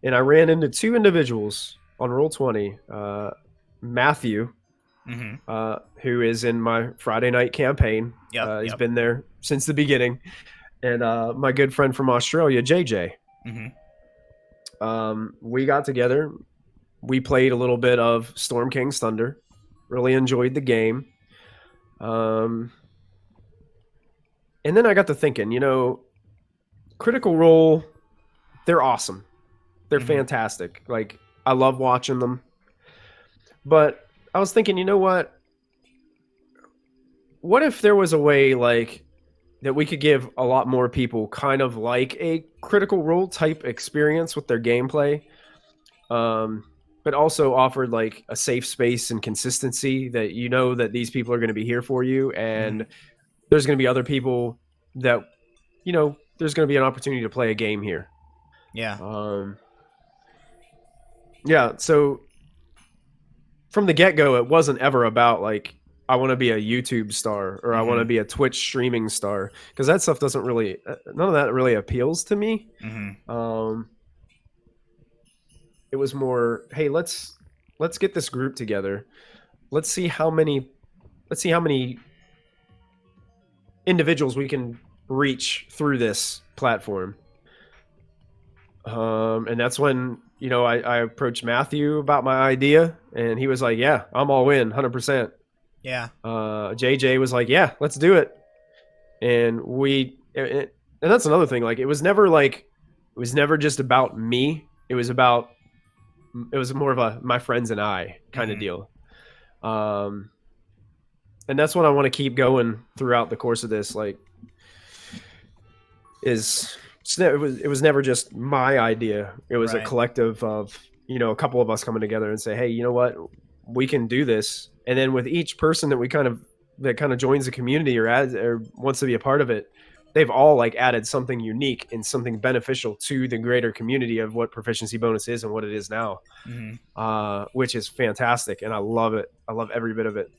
And I ran into 2 individuals on Roll20. Matthew, who is in my Friday night campaign. He's been there since the beginning. And my good friend from Australia, JJ. We got together. We played a little bit of Storm King's Thunder. Really enjoyed the game. And then I got to thinking, Critical Role, they're awesome. They're fantastic. Like, I love watching them. But I was thinking, you know what? What if there was a way, like, that we could give a lot more people kind of like a Critical Role type experience with their gameplay, but also offered like a safe space and consistency that that these people are going to be here for you, and there's going to be other people that there's going to be an opportunity to play a game here. So from the get-go, it wasn't ever about like I want to be a YouTube star or I want to be a Twitch streaming star, because that stuff doesn't really, none of that really appeals to me. It was more, hey, let's get this group together. Let's see how many individuals we can reach through this platform. And that's when, I approached Matthew about my idea, and he was like, yeah, I'm all in 100%. Yeah. JJ was like, yeah, let's do it. And and that's another thing. Like, it was never just about me. It was more of a my friends and I kind of deal. And that's what I want to keep going throughout the course of this. Like, it was never just my idea. It was a collective of, a couple of us coming together and say, hey, you know what? We can do this. And then with each person that that joins the community or wants to be a part of it, they've all like added something unique and something beneficial to the greater community of what proficiency bonus is and what it is now, which is fantastic. And I love it. I love every bit of it.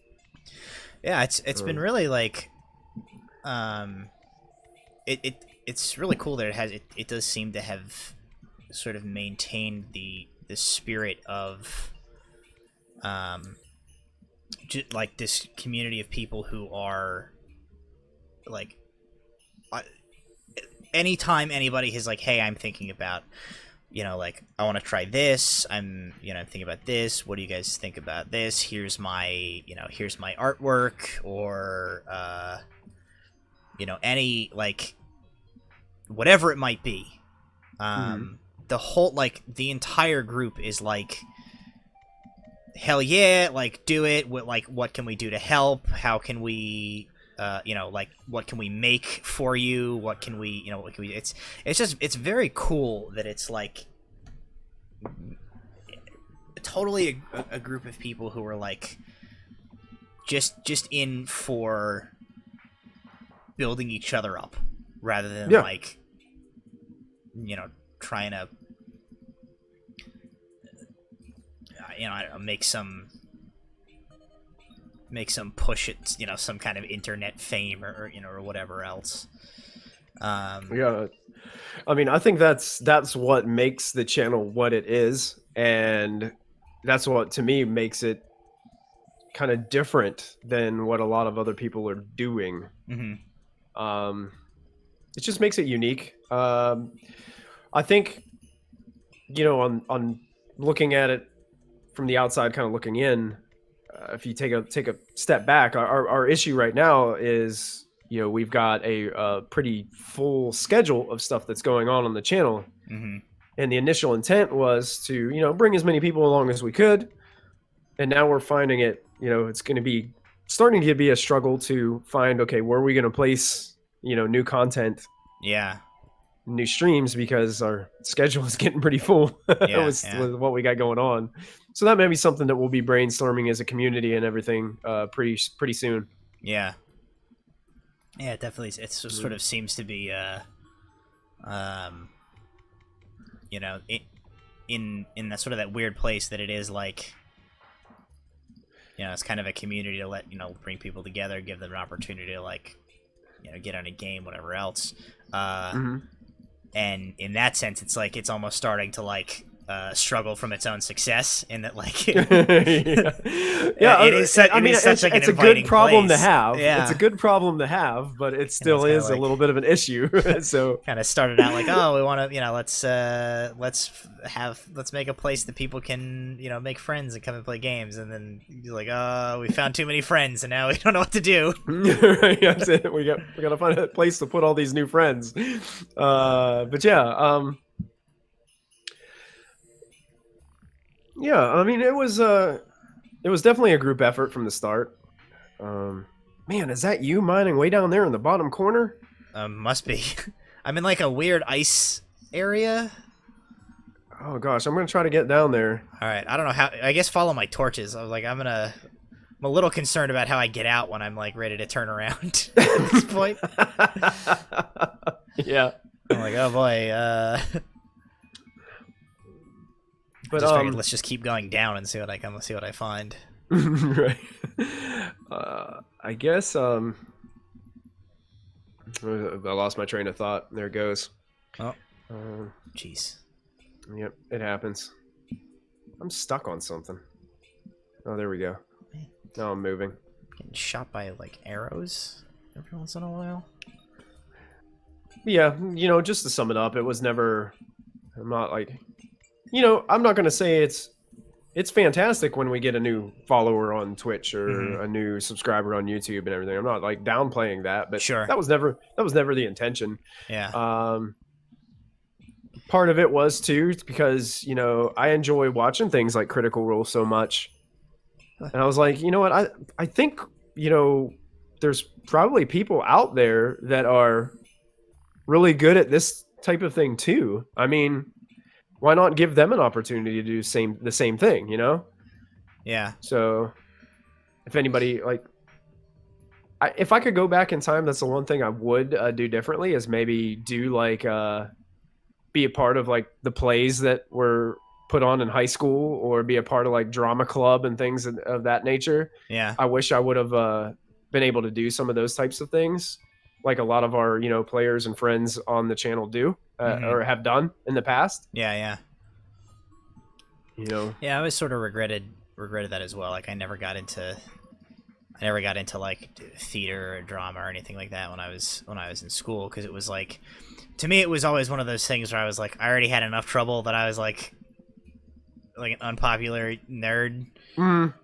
Yeah, it's been really like it's really cool that it does seem to have sort of maintained the spirit of like this community of people who are like anytime anybody has like, hey, I'm thinking about, like, I want to try this. I'm thinking about this. What do you guys think about this? Here's my artwork, or any, like, whatever it might be. The whole, like, the entire group is like, hell yeah, like, do it. What can we do to help? How can we, like, what can we make for you? What can we, it's very cool that it's like totally a group of people who are like just in for building each other up rather than like, trying to, I don't know, make some push at, some kind of internet fame or whatever else. Yeah, I mean, I think that's what makes the channel what it is, and that's what to me makes it kind of different than what a lot of other people are doing. It just makes it unique. I think, on looking at it from the outside, kind of looking in, if you take a step back, our issue right now is, we've got a pretty full schedule of stuff that's going on the channel. And the initial intent was to, bring as many people along as we could. And now we're finding it, it's going to be starting to be a struggle to find, okay, where are we going to place, new content? Yeah. New streams, because our schedule is getting pretty full with what we got going on. So that may be something that we'll be brainstorming as a community and everything pretty soon. Yeah. Yeah, it definitely. It sort of seems to be, in that sort of that weird place that it is like, it's kind of a community to let, bring people together, give them an opportunity to, like, get on a game, whatever else. And in that sense, it's like it's almost starting to, like, struggle from its own success, in that, like, yeah, it is such, it's a good problem place to have. Yeah. It's a good problem to have, but it still is like, a little bit of an issue. So kind of started out like, oh, we want to, let's make a place that people can, make friends and come and play games, and then you're like, oh, we found too many friends and now we don't know what to do. Right, that's it. We got to find a place to put all these new friends. But yeah. Yeah, I mean, it was definitely a group effort from the start. Man, is that you mining way down there in the bottom corner? Must be. I'm in like a weird ice area. Oh gosh, I'm gonna try to get down there. All right, I don't know how. I guess follow my torches. I was like, I'm a little concerned about how I get out when I'm like ready to turn around at this point. Yeah. I'm like, oh boy. But just figured, let's just keep going down and see what I find. Right. I guess I lost my train of thought. There it goes. Oh. Jeez. Yep, it happens. I'm stuck on something. Oh, there we go. Now I'm moving. Getting shot by like arrows every once in a while. Yeah, just to sum it up, it was never. I'm not like. I'm not going to say it's fantastic when we get a new follower on Twitch or a new subscriber on YouTube and everything. I'm not like downplaying that, but sure. that was never the intention. Yeah. Part of it was too because, I enjoy watching things like Critical Role so much. And I was like, you know what? I think, there's probably people out there that are really good at this type of thing too. I mean, why not give them an opportunity to do the same thing, Yeah. So if anybody if I could go back in time, that's the one thing I would do differently is maybe do like be a part of like the plays that were put on in high school, or be a part of like drama club and things of that nature. Yeah. I wish I would have been able to do some of those types of things. like a lot of our players and friends on the channel do or have done in the past. Yeah. You know. Yeah, I always sort of regretted that as well. Like I never got into like theater or drama or anything like that when I was in school, because it was like, to me it was always one of those things where I was like, I already had enough trouble that I was like an unpopular nerd.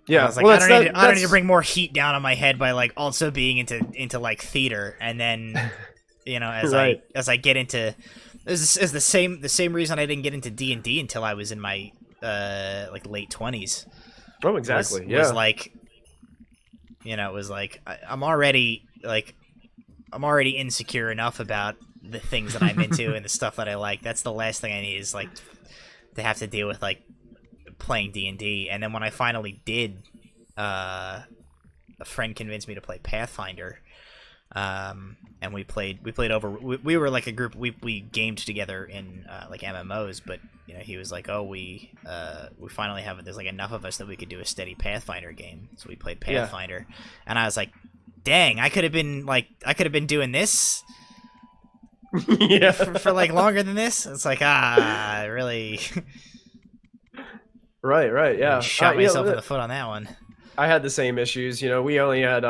Yeah, I was like, I don't need to bring more heat down on my head by like also being into like theater, and then as right. I get into this is the same reason I didn't get into D&D until I was in my like late 20s. Oh, exactly. Was like, it was like I'm already insecure enough about the things that I'm into and the stuff that I like. That's the last thing I need, is like to have to deal with like playing D&D. And then when I finally did, a friend convinced me to play Pathfinder, and we played over. We were like a group. We gamed together in like MMOs, but he was like, oh, we finally have, there's like enough of us that we could do a steady Pathfinder game. So we played Pathfinder, and I was like, dang, I could have been doing this. Yeah. for like longer than this. It's like, really. Right, yeah. Shot myself in the foot on that one. I had the same issues. We only had.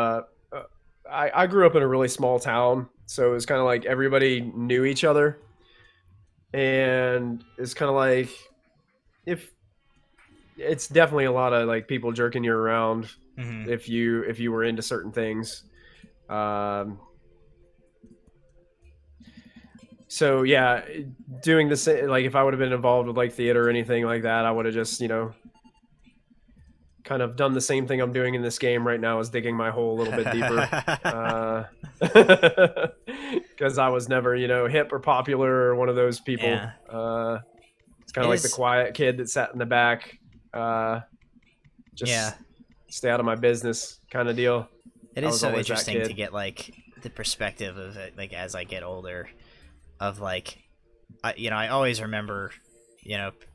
I grew up in a really small town, so it was kind of like everybody knew each other, and it's kind of like, if it's definitely a lot of like people jerking you around if you were into certain things. So yeah, doing the same, like if I would have been involved with like theater or anything like that, I would have just, kind of done the same thing I'm doing in this game right now, is digging my hole a little bit deeper. Because I was never, hip or popular or one of those people. Yeah. It's kind of like the quiet kid that sat in the back, just stay out of my business kind of deal. It is so interesting to get like the perspective of it, like as I get older. Of like, I always remember,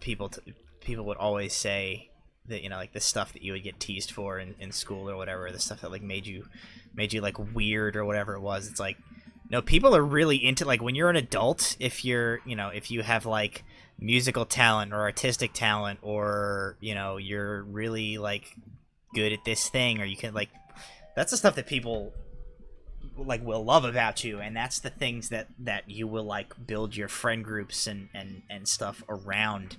people would always say that, like the stuff that you would get teased for in school or whatever, the stuff that like made you like weird or whatever it was. It's like, no, people are really into, like, when you're an adult, if you're, if you have like musical talent or artistic talent, or you're really like good at this thing, or you can like, that's the stuff that people like will love about you, and that's the things that you will like build your friend groups and stuff around.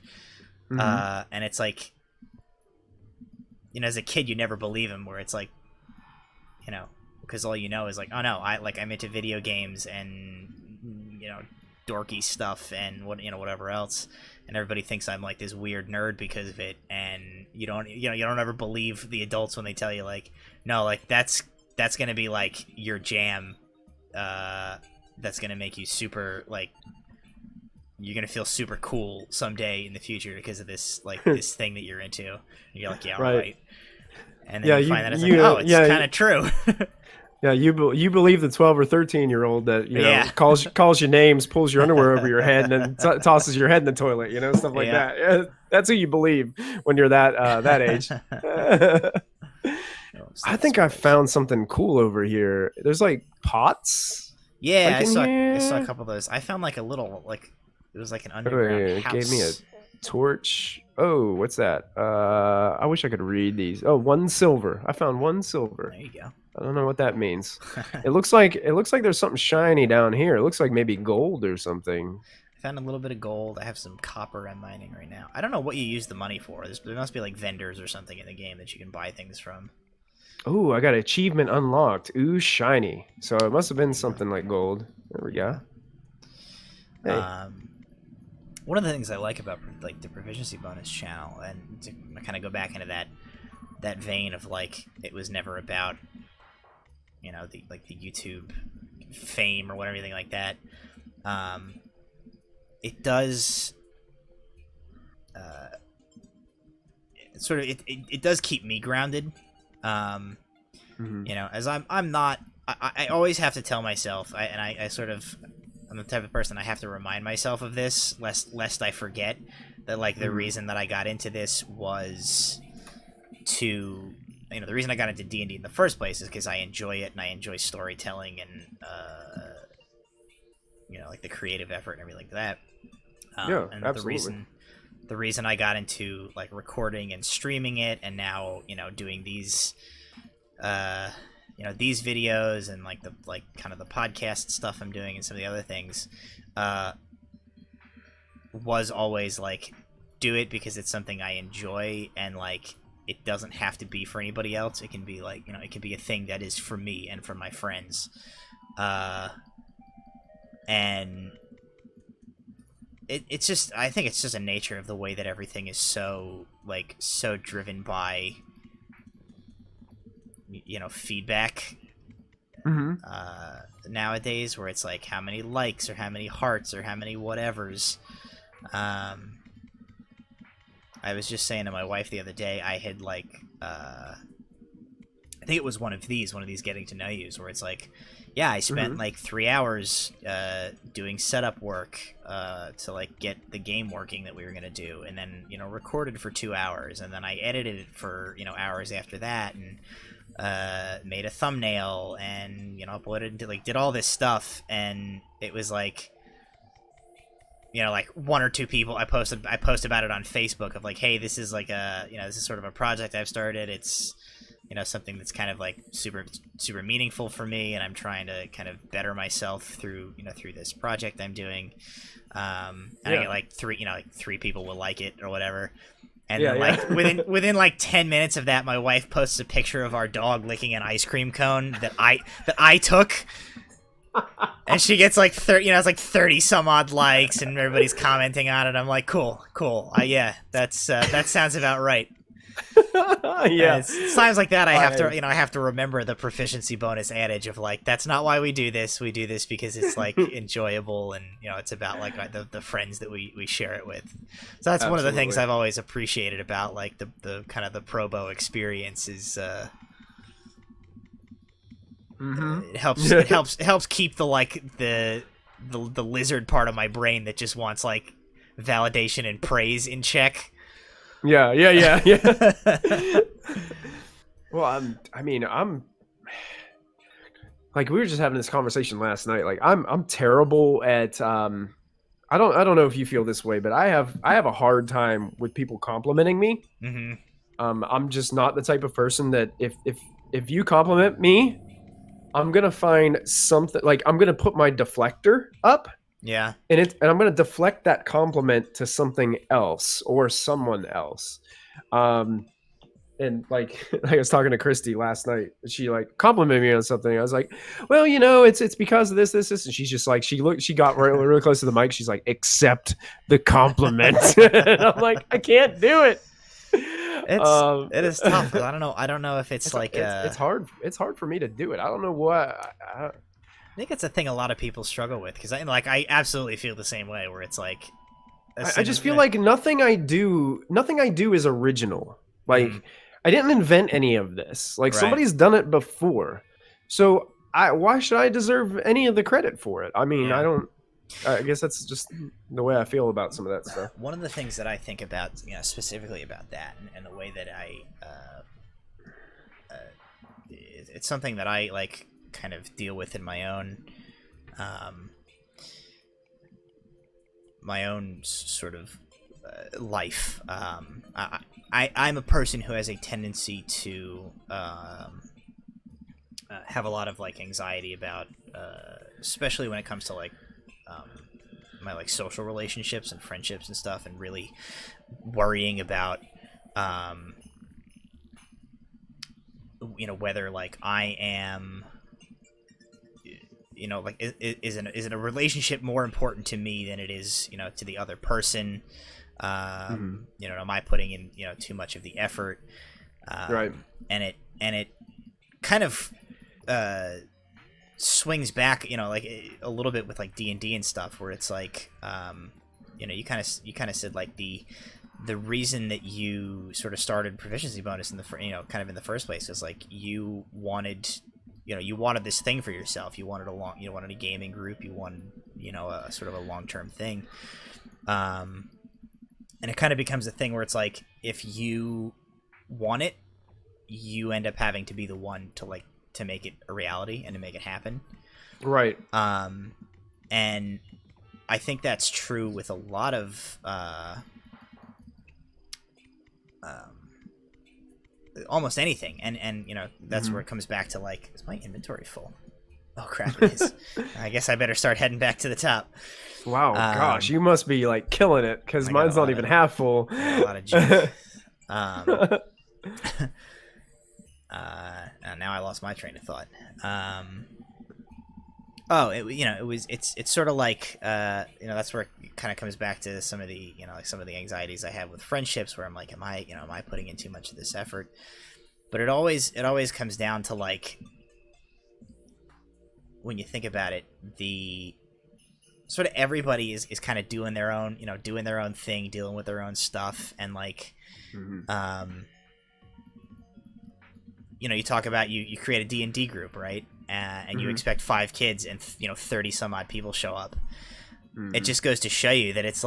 And it's like, as a kid you never believe him, where it's like, because all is like, oh no, I'm into video games and dorky stuff and whatever else, and everybody thinks I'm like this weird nerd because of it, and you don't ever believe the adults when they tell you like, no, like that's gonna be like your jam, that's gonna make you super, like, you're gonna feel super cool someday in the future because of this, like, this thing that you're into. And you're like, yeah, right. And then you find that it's like, oh, it's kind of true. Yeah, you believe the 12 or 13-year-old that calls you names, pulls your underwear over your head, and then tosses your head in the toilet, stuff like that. Yeah, that's who you believe when you're that age. I think I found something cool over here. There's like pots. Yeah, I saw a couple of those. I found like a little, like, it was like an underground house. It gave me a torch. Oh, what's that? I wish I could read these. Oh, 1 silver. I found 1 silver. There you go. I don't know what that means. It looks like there's something shiny down here. It looks like maybe gold or something. I found a little bit of gold. I have some copper I'm mining right now. I don't know what you use the money for. There must be like vendors or something in the game that you can buy things from. Oh, I got achievement unlocked. Ooh, shiny. So it must have been something like gold. There we go. Hey. One of the things I like about like the proficiency bonus channel, and to kind of go back into that vein of like, it was never about the YouTube fame or whatever, anything like that. It does it does keep me grounded. As I'm not, I always have to tell myself, I'm the type of person, I have to remind myself of this lest I forget that, like, the reason that I got into this was to the reason I got into D&D in the first place is because I enjoy it and I enjoy storytelling and like the creative effort and everything like that. And absolutely. The reason I got into like recording and streaming it, and now doing these these videos and like the kind of the podcast stuff I'm doing and some of the other things, was always like, do it because it's something I enjoy, and like it doesn't have to be for anybody else. It can be like it can be a thing that is for me and for my friends, and it's just, I think it's just a nature of the way that everything is so driven by feedback nowadays, where it's like how many likes or how many hearts or how many whatevers. I was just saying to my wife the other day, I had I think it was one of these getting to know yous, where it's like, yeah, I spent like 3 hours doing setup work to like get the game working that we were gonna do, and then recorded for 2 hours, and then I edited it for hours after that, and made a thumbnail, and uploaded and did all this stuff, and it was like like one or two people I post about it on Facebook of like, hey, this is like this is sort of a project I've started. It's something that's kind of like super meaningful for me, and I'm trying to kind of better myself through through this project I'm doing. And I get like three people will like it or whatever. And then within like 10 minutes of that, my wife posts a picture of our dog licking an ice cream cone that I took. And she gets like 30, it's like 30 some odd likes, and everybody's commenting on it. I'm like, cool. Yeah, that sounds about right. It's times like that I have to remember the proficiency bonus adage of like, that's not why we do this. We do this because it's like enjoyable, and it's about like the friends that we share it with. So that's one of the things I've always appreciated about like the kind of the Probo experience is it helps keep the lizard part of my brain that just wants like validation and praise in check. Yeah. Well, I'm like, we were just having this conversation last night. Like, I'm terrible at I don't know if you feel this way, but I have a hard time with people complimenting me. Mm-hmm. I'm just not the type of person that if you compliment me, I'm gonna find something, like I'm gonna put my deflector up. Yeah. And I'm going to deflect that compliment to something else or someone else. And like I was talking to Christy last night. She like complimented me on something. I was like, well, it's because of this. And she's just like, she got really close to the mic. She's like, accept the compliment. And I'm like, I can't do it. It is tough. I don't know if it's like it's hard. It's hard for me to do it. I don't know what. I think it's a thing a lot of people struggle with, because I absolutely feel the same way, where it's like I just feel like nothing I do is original. Like I didn't invent any of this. Like somebody's done it before. So why should I deserve any of the credit for it? I mean, I guess that's just the way I feel about some of that stuff. One of the things that I think about, specifically about that, and the way that it's something that I like kind of deal with in my own sort of life. I'm a person who has a tendency to have a lot of like anxiety about especially when it comes to like my like social relationships and friendships and stuff, and really worrying about whether like I am like is a relationship more important to me than it is to the other person. Am I putting in too much of the effort? Right. And it kind of swings back like a little bit with like D&D and stuff, where it's like you kind of said like the reason that you sort of started proficiency bonus in the kind of in the first place is like you wanted this thing for yourself. You wanted a gaming group. You wanted, a sort of a long-term thing. And it kind of becomes a thing where it's like, if you want it, you end up having to be the one to make it a reality and to make it happen. Right. And I think that's true with a lot of almost anything, and that's where it comes back to is my inventory full? Oh crap, it is. I guess I better start heading back to the top. Wow, gosh, you must be killing it, because mine's not even half full. A lot of junk. Now I lost my train of thought. It's sort of that's where it kind of comes back to some of the some of the anxieties I have with friendships, where I'm like, am I putting in too much of this effort? But it always comes down to when you think about it, the sort of everybody is kind of doing their own thing, dealing with their own stuff, and you talk about you create a D&D group, right? And you expect 5 kids and 30 some odd people show up. It just goes to show you that it's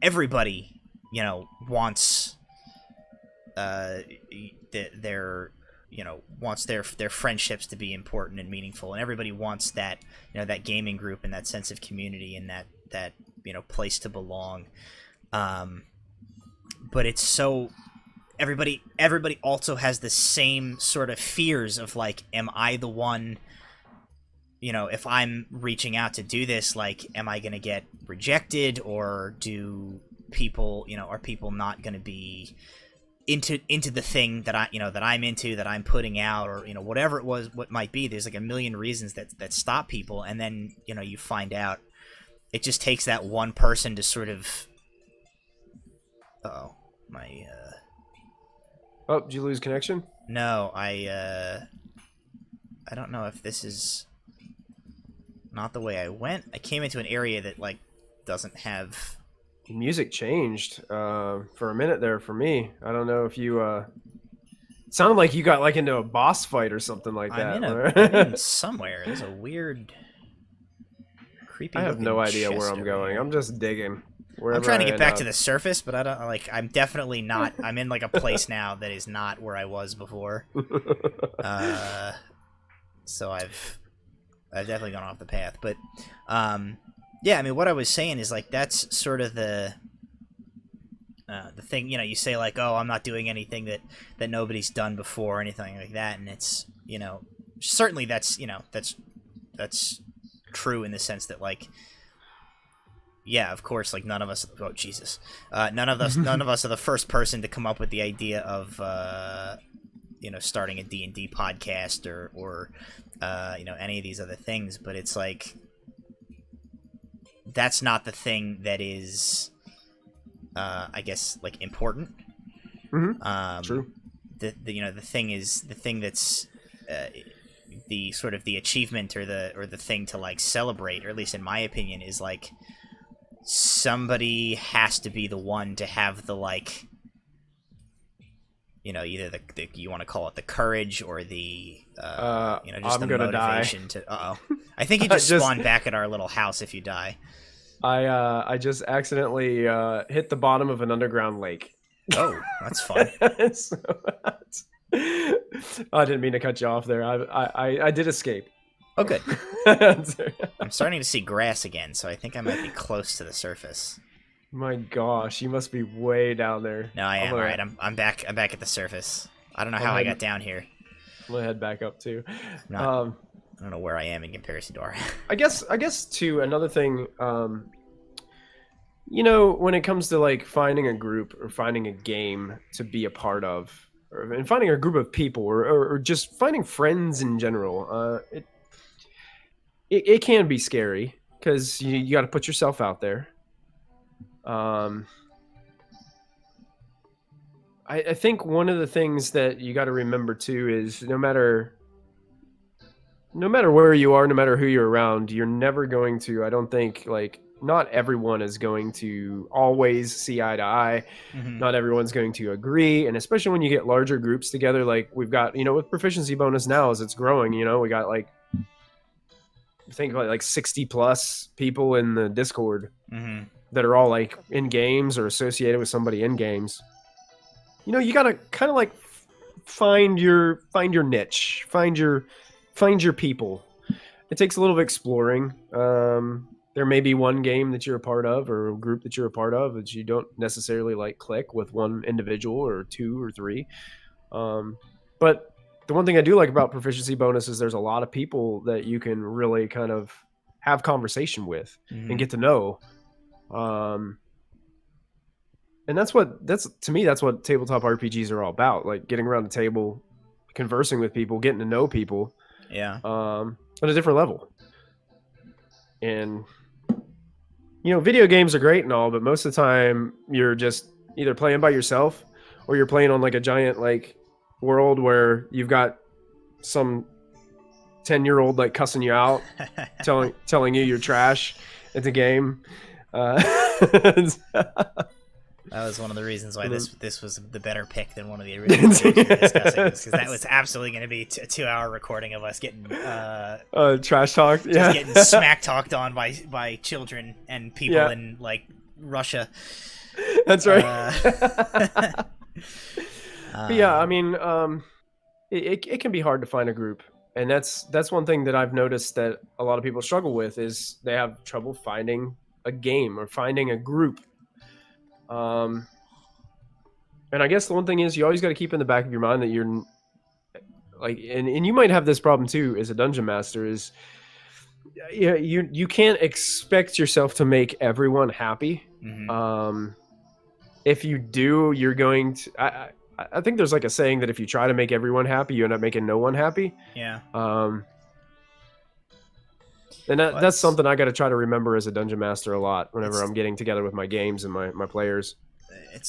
everybody wants wants their friendships to be important and meaningful, and everybody wants that that gaming group and that sense of community and that place to belong. But it's so everybody also has the same sort of fears of am I the one, if I'm reaching out to do this, am I gonna get rejected, or do people are people not gonna be into the thing that I'm into, that I'm putting out, or whatever what might be. There's a million reasons that stop people, and then you find out it just takes that one person to sort of Oh, did you lose connection? No, I don't know if this is not the way I went. I came into an area that doesn't have... Music changed for a minute there for me. I don't know if you it sounded like you got into a boss fight or something like that. I'm in somewhere. There's a weird creepy... I have no idea where I'm going. I'm just digging. I'm trying to get back to the surface, but I don't I'm definitely not. I'm in a place now that is not where I was before. So I've definitely gone off the path. But yeah, I mean, what I was saying is that's sort of the thing. You say oh, I'm not doing anything that nobody's done before or anything like that, and it's certainly that's true in the sense that yeah, of course, none of us... Oh, Jesus. None of us are the first person to come up with the idea of, starting a D&D podcast or any of these other things. But it's that's not the thing that is, I guess, important. Mm-hmm. True. The thing that's the sort of the achievement or the thing to celebrate, or at least in my opinion, is somebody has to be the one to have the either the you want to call it the courage or the just the motivation to... I think you just spawn back at our little house if you die. I just accidentally hit the bottom of an underground lake. Oh, that's fun. I didn't mean to cut you off there. I did escape. Oh, good. I'm starting to see grass again, so I think I might be close to the surface. My gosh, you must be way down there. No, I am. All right, I'm back. I'm back at the surface. I don't know how I got down here. I'm gonna head back up too. I don't know where I am in comparison to our... I guess too, another thing, when it comes to finding a group or finding a game to be a part of, and finding a group of people, or just finding friends in general, it can be scary because you got to put yourself out there. I think one of the things that you got to remember too is no matter where you are, no matter who you're around, you're never going to, I don't think, not everyone is going to always see eye to eye. Mm-hmm. Not everyone's going to agree. And especially when you get larger groups together, we've got, with proficiency bonus now as it's growing, we got I think 60 plus people in the Discord. Mm-hmm. That are all in games or associated with somebody in games. you gotta kind of like find your niche, find your people. It takes a little bit of exploring. There may be one game that you're a part of or a group that you're a part of that you don't necessarily like click with one individual or two or three. But the one thing I do like about proficiency bonus is there's a lot of people that you can really kind of have conversation with and get to know. And that's to me, that's what tabletop RPGs are all about. Like getting around the table, conversing with people, getting to know people. Yeah. On a different level. And video games are great and all, but most of the time you're just either playing by yourself or you're playing on like a giant like world where you've got some 10-year-old like cussing you out, telling you you're trash at the game. That was one of the reasons why this was the better pick than one of the original games we were discussing, because that was absolutely going to be a 2-hour recording of us getting trash talked, getting smack talked on by children and people in like Russia. That's right. But yeah, I mean, it can be hard to find a group, and that's one thing that I've noticed that a lot of people struggle with is they have trouble finding a game or finding a group. And I guess the one thing is you always got to keep in the back of your mind that you're like, and you might have this problem too as a dungeon master is you can't expect yourself to make everyone happy. If you do, you're going to, I think there's like a saying that if you try to make everyone happy, you end up making no one happy. Yeah. And that's something I got to try to remember as a dungeon master a lot whenever I'm getting together with my games and my players.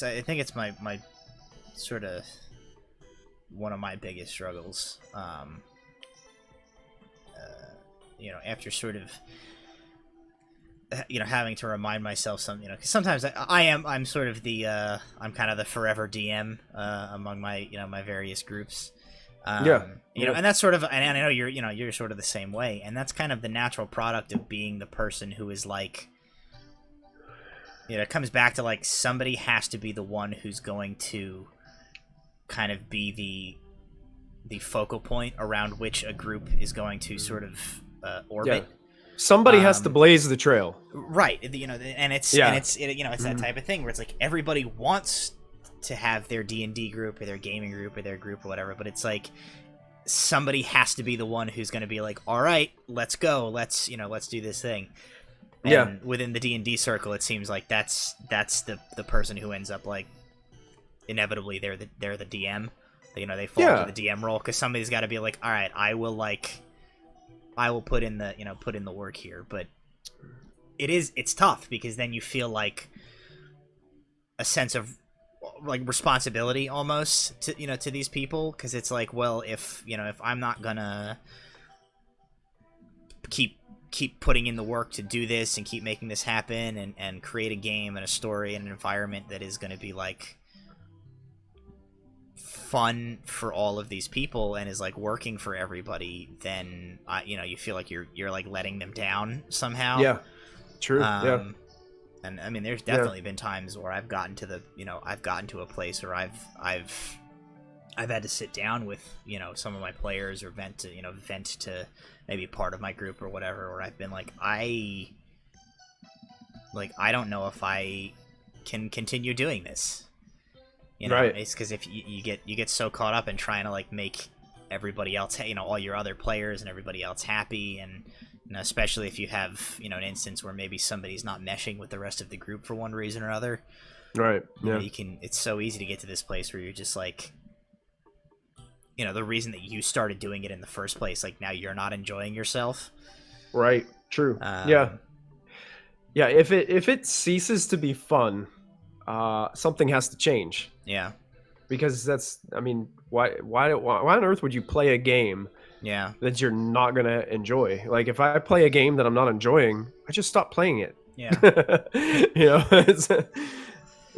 I think it's my sort of one of my biggest struggles. After sort of having to remind myself because sometimes I'm sort of the I'm kind of the forever DM among my my various groups. And that's sort of, and I know you're sort of the same way, and that's kind of the natural product of being the person who is like, it comes back to like somebody has to be the one who's going to kind of be the focal point around which a group is going to sort of orbit. Yeah. Somebody has to blaze the trail, right? And it's that type of thing where it's like everybody wants to have their D&D group or their gaming group or their group or whatever, but it's like somebody has to be the one who's going to be like, all right, let's go, let's do this thing. And within the D&D circle, it seems like that's the person who ends up like inevitably they're the DM. They fall into the DM role because somebody's got to be like, all right, I will put in the work here. But it's tough because then you feel like a sense of like responsibility almost to these people, because it's like, well, if I'm not gonna keep putting in the work to do this and keep making this happen and create a game and a story and an environment that is going to be like fun for all of these people and is like working for everybody, then you feel like you're like letting them down somehow. Yeah, true. And I mean, there's definitely been times where I've gotten to a place where I've had to sit down with some of my players or vent to maybe part of my group or whatever, where I've been like, I don't know if I can continue doing this. Right. It's because if you get so caught up in trying to like make everybody else, all your other players and everybody else happy, and especially if you have an instance where maybe somebody's not meshing with the rest of the group for one reason or other. Right. Yeah. It's so easy to get to this place where you're just like, the reason that you started doing it in the first place, like now you're not enjoying yourself. Right. True. Yeah. If it ceases to be fun, something has to change. Yeah. Because why on earth would you play a game that you're not gonna enjoy? Like if I play a game that I'm not enjoying, I just stop playing it. Yeah.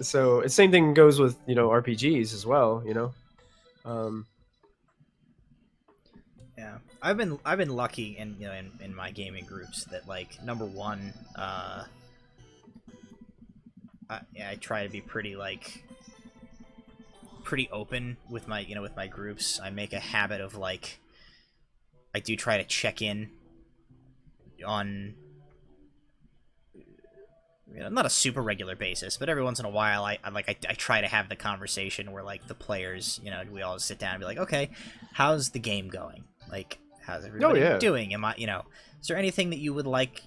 So the same thing goes with RPGs as well. Yeah, I've been lucky in my gaming groups that, like, number one, I try to be pretty pretty open with my with my groups. I make a habit of like I do try to check in on not a super regular basis, but every once in a while I try to have the conversation where like the players, we all sit down and be like, okay, how's the game going? Like, how's everybody doing? Am I, is there anything that you would like,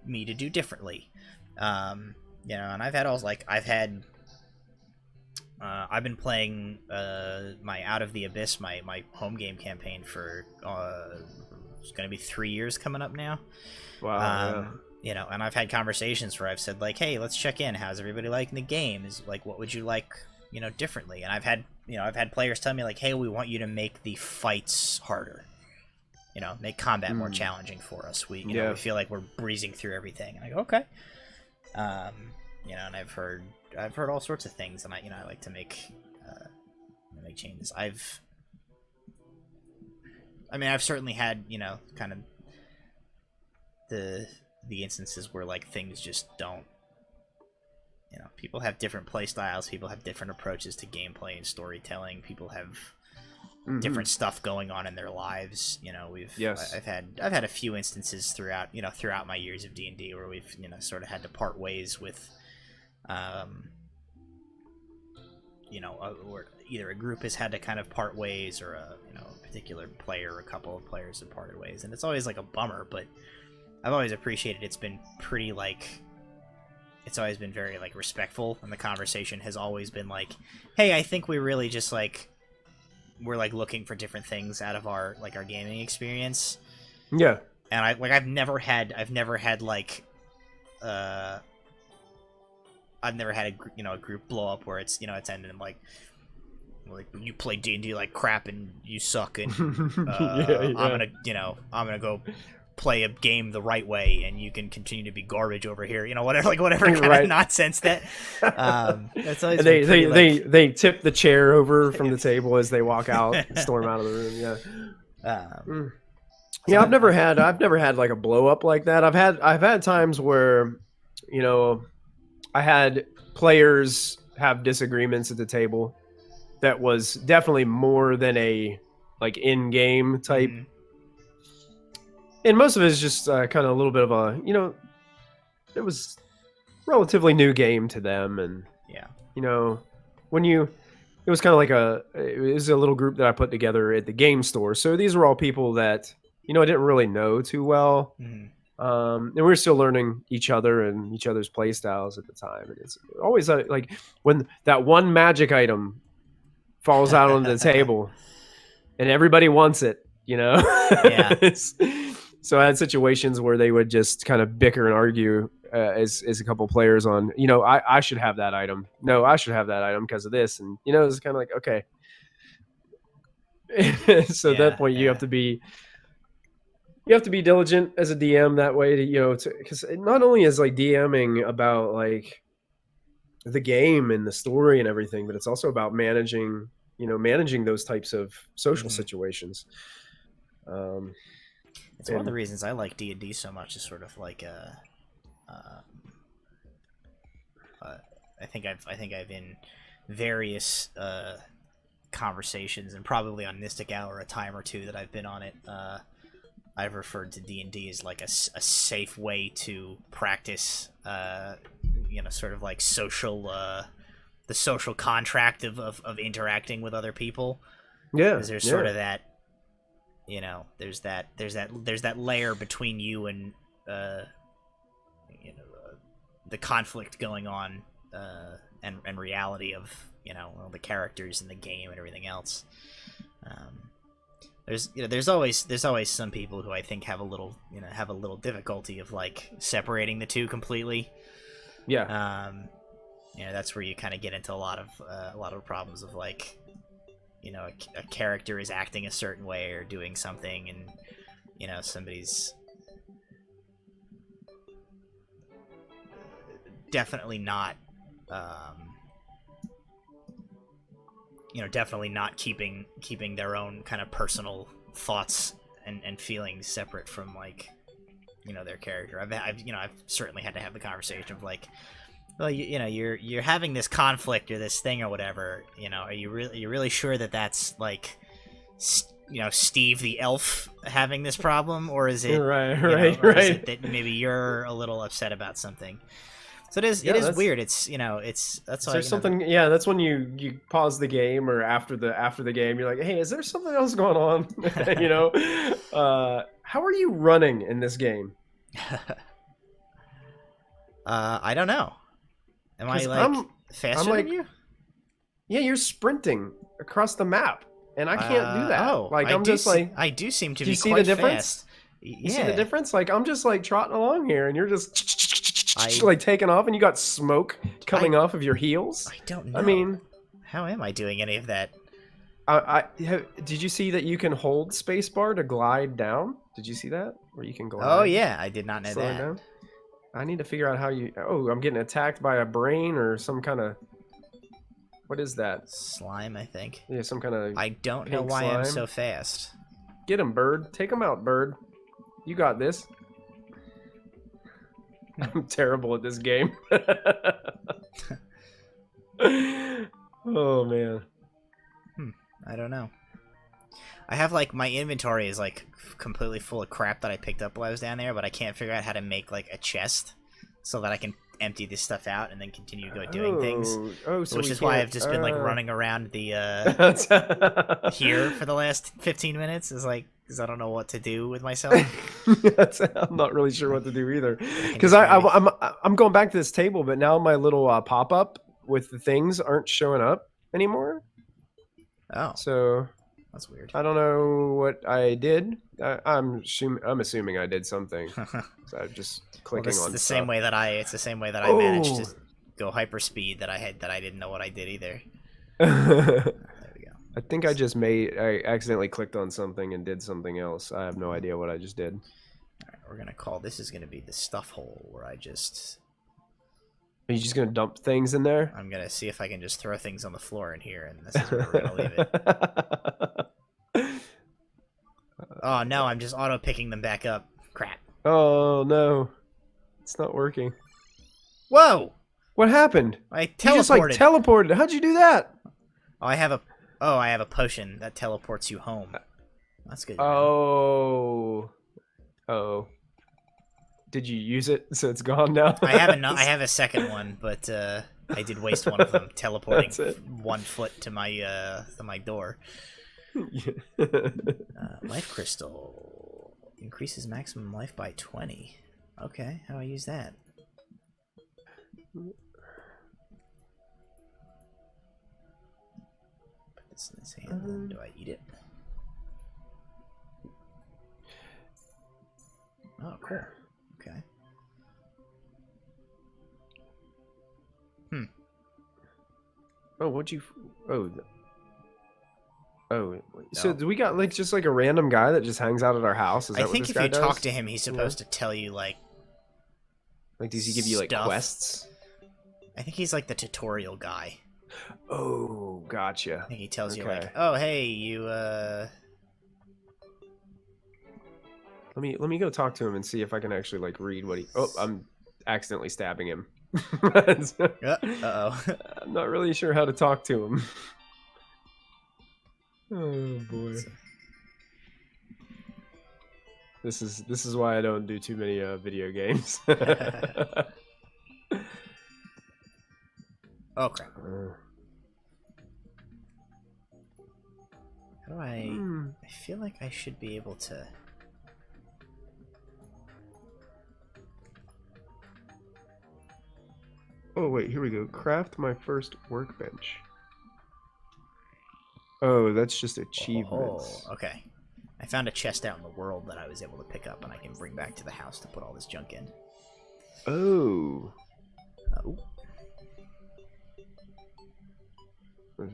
me to do differently? And I've been playing my Out of the Abyss, my home game campaign for it's going to be 3 years coming up now. Wow. And I've had conversations where I've said like, hey, let's check in. How's everybody liking the game? Is like, what would you like, differently? And I've had players tell me like, hey, we want you to make the fights harder. Make combat more challenging for us. We feel like we're breezing through everything. And I go, okay. And I've heard all sorts of things, and I like to make changes. I've certainly had, kind of the instances where like things just don't, people have different play styles, people have different approaches to gameplay and storytelling, people have different stuff going on in their lives. I've had a few instances throughout my years of D&D where we've sort of had to part ways with or either a group has had to kind of part ways, or a particular player or a couple of players have parted ways, and it's always like a bummer, but I've always appreciated it's been pretty like it's always been very like respectful, and the conversation has always been like, hey, I think we really just like we're like looking for different things out of our gaming experience. Yeah. And I've never had like I've never had a group blow up where it's it's ended in like you play D&D like crap and you suck, and I'm gonna go play a game the right way and you can continue to be garbage over here, whatever kind of nonsense that that's always. And they tip the chair over from the table as they walk out, storm out of the room. I've never had like a blow up like that. I've had times where I had players have disagreements at the table that was definitely more than a like in-game type. And most of it is just kind of a little bit of a, it was relatively new game to them. And, it was kind of like it was a little group that I put together at the game store. So these were all people that, I didn't really know too well. And we were still learning each other and each other's play styles at the time. And it's always like when that one magic item falls out on the table and everybody wants it, Yeah. So I had situations where they would just kind of bicker and argue as a couple players on, I should have that item. No, I should have that item because of this. And, it's kind of like, okay. So at that point, you have to be diligent as a DM that way to, because not only is like DMing about like the game and the story and everything, but it's also about managing those types of social situations. It's one of the reasons I like D&D so much, is sort of like I think I've in various conversations, and probably on Mystic Hour a time or two that I've been on it, I've referred to D&D as like a safe way to practice sort of like social the social contract of interacting with other people. Yeah, because there's sort of that, there's that layer between you and the conflict going on, and reality of the characters in the game and everything else. There's always some people who I think have a little difficulty of like separating the two completely. Yeah. That's where you kind of get into a lot of problems of like, a character is acting a certain way or doing something, and somebody's definitely not keeping their own kind of personal thoughts and feelings separate from like their character. I've certainly had to have the conversation of like, Well, you know, you're having this conflict or this thing or whatever. You know, are you really sure that that's like, you know, Steve the elf having this problem, or is it Right, you know, right, or is right. it that maybe you're a little upset about something? So it is Yeah, that's weird. It's you know, that's Is why there you know. something? Yeah, that's when you pause the game, or after the game, you're like, hey, is there something else going on? You know, how are you running in this game? I don't know. Am I Because like I'm faster than like, you? yeah, you're sprinting across the map, and I can't do that. Oh, Like, I'm just like, I do seem to do you be see the quite difference? fast. You see the Yeah, difference? Like, I'm just like trotting along here, and you're just I like taking off, and you got smoke coming I off of your heels. I don't I know. mean, How am I doing any of that? did you see that you can hold spacebar to glide down? Did you see that? Where you can Oh glide, yeah, I did not know slowing that. down? I need to figure out how you. Oh, I'm getting attacked by a brain or some kind of. What is that? Slime, I think. Yeah, some kind of I don't know pink why I'm slime. so fast. Get him, bird. Take him out, bird. You got this. I'm terrible at this game. Oh man. I don't know. I have like my inventory is like completely full of crap that I picked up while I was down there, but I can't figure out how to make like a chest so that I can empty this stuff out and then continue to go doing things. So Which we is why can't- I've just been like running around the here for the last 15 minutes. Is like because I don't know what to do with myself. I'm not really sure what to do either. can Because just maybe- I'm going back to this table, but now my little pop up with the things aren't showing up anymore. Oh, So that's weird. I don't know what I did. I'm assuming I did something. So I'm just Well, clicking this is on the stuff. same way that it's the same way that I managed Oh. to go hyperspeed that I didn't know what I did either. There we go. I think I accidentally clicked on something and did something else. I have no idea what I just did. All right, we're gonna call this is gonna be the stuff hole where I just Are you just gonna dump things in there? I'm gonna see if I can just throw things on the floor in here, and this is where we're gonna leave it. Oh no, I'm just auto picking them back up. Crap. Oh no, it's not working. Whoa! What happened? I You teleported. just like teleported. How'd you do that? Oh, I have a potion that teleports you home. That's good. Oh. Did you use it so it's gone now? I have a second one, but I did waste one of them teleporting That's it. 1 foot to my door. Life crystal increases maximum life by 20. Okay, how do I use that? Put this in his hand. Then do I eat it? Oh, cool. Okay. Oh, what'd you? Oh. So do we got like just like a random guy that just hangs out at our house? Is that I what think this if guy you does? talk to him, he's supposed to tell you like Does he give you like stuff. quests? I think he's like the tutorial guy. Oh, gotcha. I think he tells you Okay. like, "Oh, hey, you Let me go talk to him and see if I can actually like read what he. Oh, I'm accidentally stabbing him. uh-oh." I'm not really sure how to talk to him. Oh boy. This is why I don't do too many video games. Oh crap. How do I feel like I should be able to Oh wait, here we go. Craft my first workbench. Oh, that's just achievements. Oh, okay. I found a chest out in the world that I was able to pick up and I can bring back to the house to put all this junk in. Oh. Oh. Oh,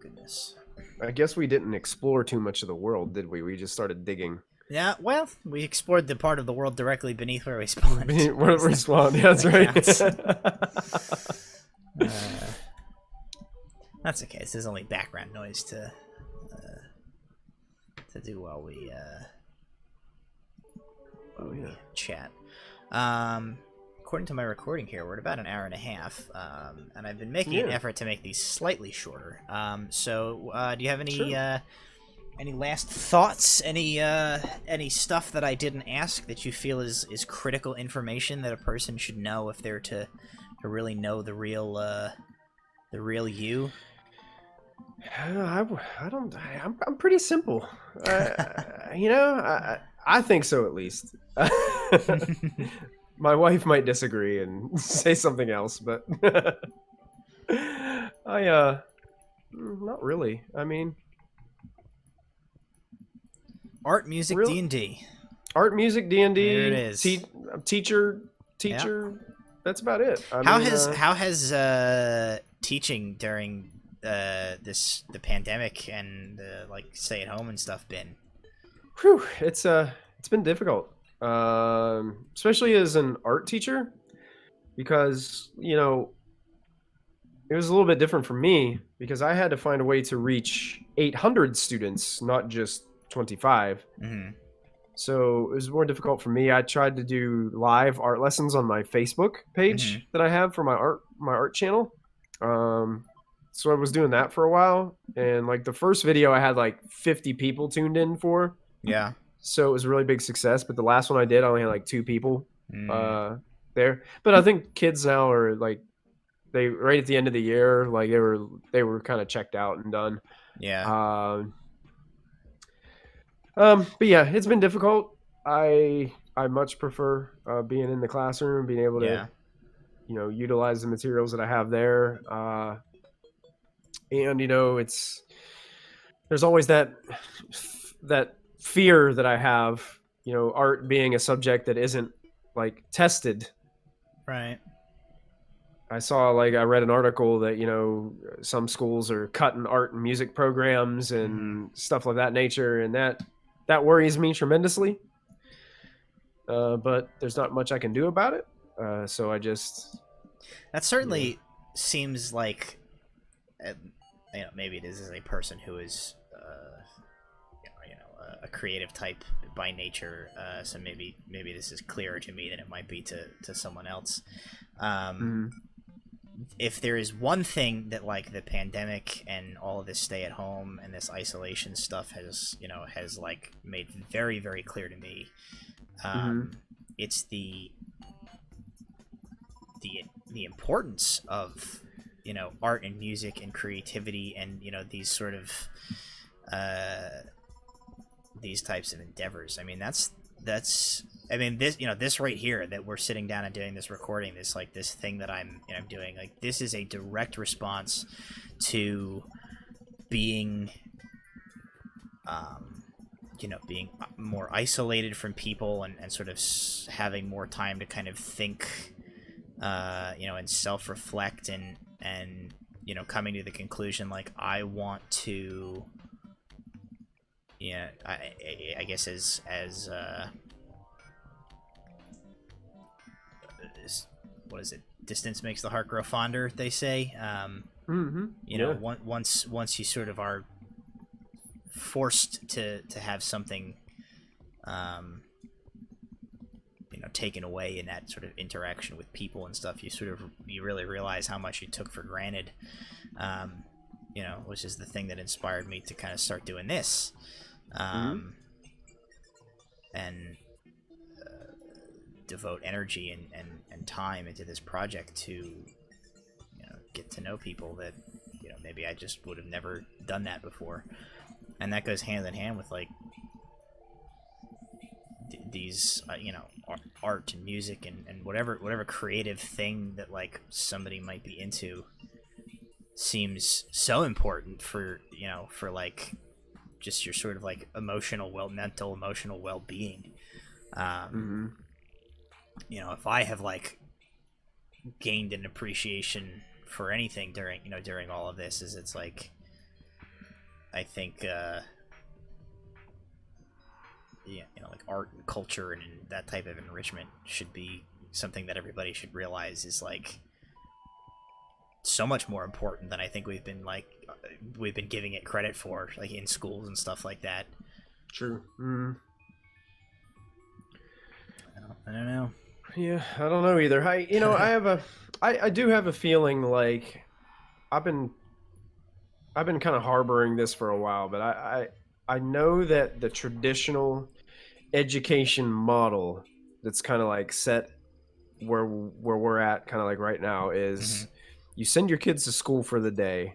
goodness. I guess we didn't explore too much of the world, did we? We just started digging. Yeah, well, we explored the part of the world directly beneath where we spawned. Where we spawned, yeah, that's right. That's okay. This is only background noise to do while we chat. according to my recording here, we're at about an hour and a half, and I've been making an effort to make these slightly shorter. So do you have any last thoughts? Any stuff that I didn't ask that you feel is critical information that a person should know if they're to really know the real you? I don't. I'm pretty simple. I think so, at least. My wife might disagree and say something else, but not really. I mean, art, music, really? D&D. Art, music, D&D. There it is. Teacher. Yep. That's about it. How has teaching during the pandemic and like stay at home and stuff been? Whew, it's been difficult, especially as an art teacher, because it was a little bit different for me because I had to find a way to reach 800 students, not just 25. Mm-hmm. So it was more difficult for me. I tried to do live art lessons on my Facebook page that I have for my art channel. So I was doing that for a while, and like the first video I had like 50 people tuned in for. Yeah. So it was a really big success, but the last one I did, I only had like 2 people there. But I think kids now are like, they right at the end of the year, like they were kind of checked out and done. Yeah. But yeah, it's been difficult. I much prefer being in the classroom, being able to utilize the materials that I have there. And there's always that fear that I have, art being a subject that isn't like tested. Right. I read an article that, some schools are cutting art and music programs and stuff like that nature. And that worries me tremendously. But there's not much I can do about it. So I just... That certainly seems like, maybe it is as a person who is, a creative type by nature. So maybe this is clearer to me than it might be to someone else. If there is one thing that like the pandemic and all of this stay at home and this isolation stuff has like made very, very clear to me, it's the importance of art and music and creativity and these sort of these types of endeavors. I mean, that's this right here that we're sitting down and doing this recording, this thing that I'm doing, like, this is a direct response to being being more isolated from people and sort of having more time to kind of think and self-reflect and coming to the conclusion, like, I want to I guess as what is it? Distance makes the heart grow fonder, they say. Once you sort of are forced to have something taken away in that sort of interaction with people and stuff, you really realize how much you took for granted, which is the thing that inspired me to kind of start doing this. And devote energy and time into this project to get to know people that maybe I just would have never done that before. And that goes hand in hand with like these art and music and whatever creative thing that like somebody might be into seems so important for like just your sort of like mental emotional well-being. If I have like gained an appreciation for anything during all of this, is it's like, I think like art and culture and that type of enrichment should be something that everybody should realize is like so much more important than I think we've been giving it credit for, like in schools and stuff like that. True. I don't know. Yeah, I don't know either. I do have a feeling like I've been I've been kind of harboring this for a while, but I know that the traditional education model that's kind of like set where we're at kind of like right now Hmm. is you send your kids to school for the day.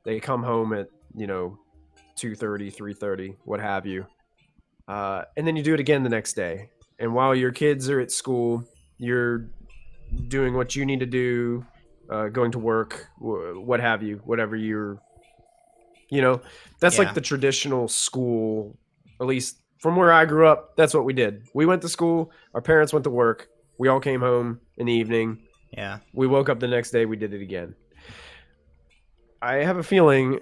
They come home at, 2:30, 3:30, what have you. And then you do it again the next day. And while your kids are at school, you're doing what you need to do, going to work, what have you, whatever you know, that's like Yeah. the traditional school, at least from where I grew up. That's what we did. We went to school, our parents went to work, we all came home in the evening, Yeah. we woke up the next day, we did it again. I have a feeling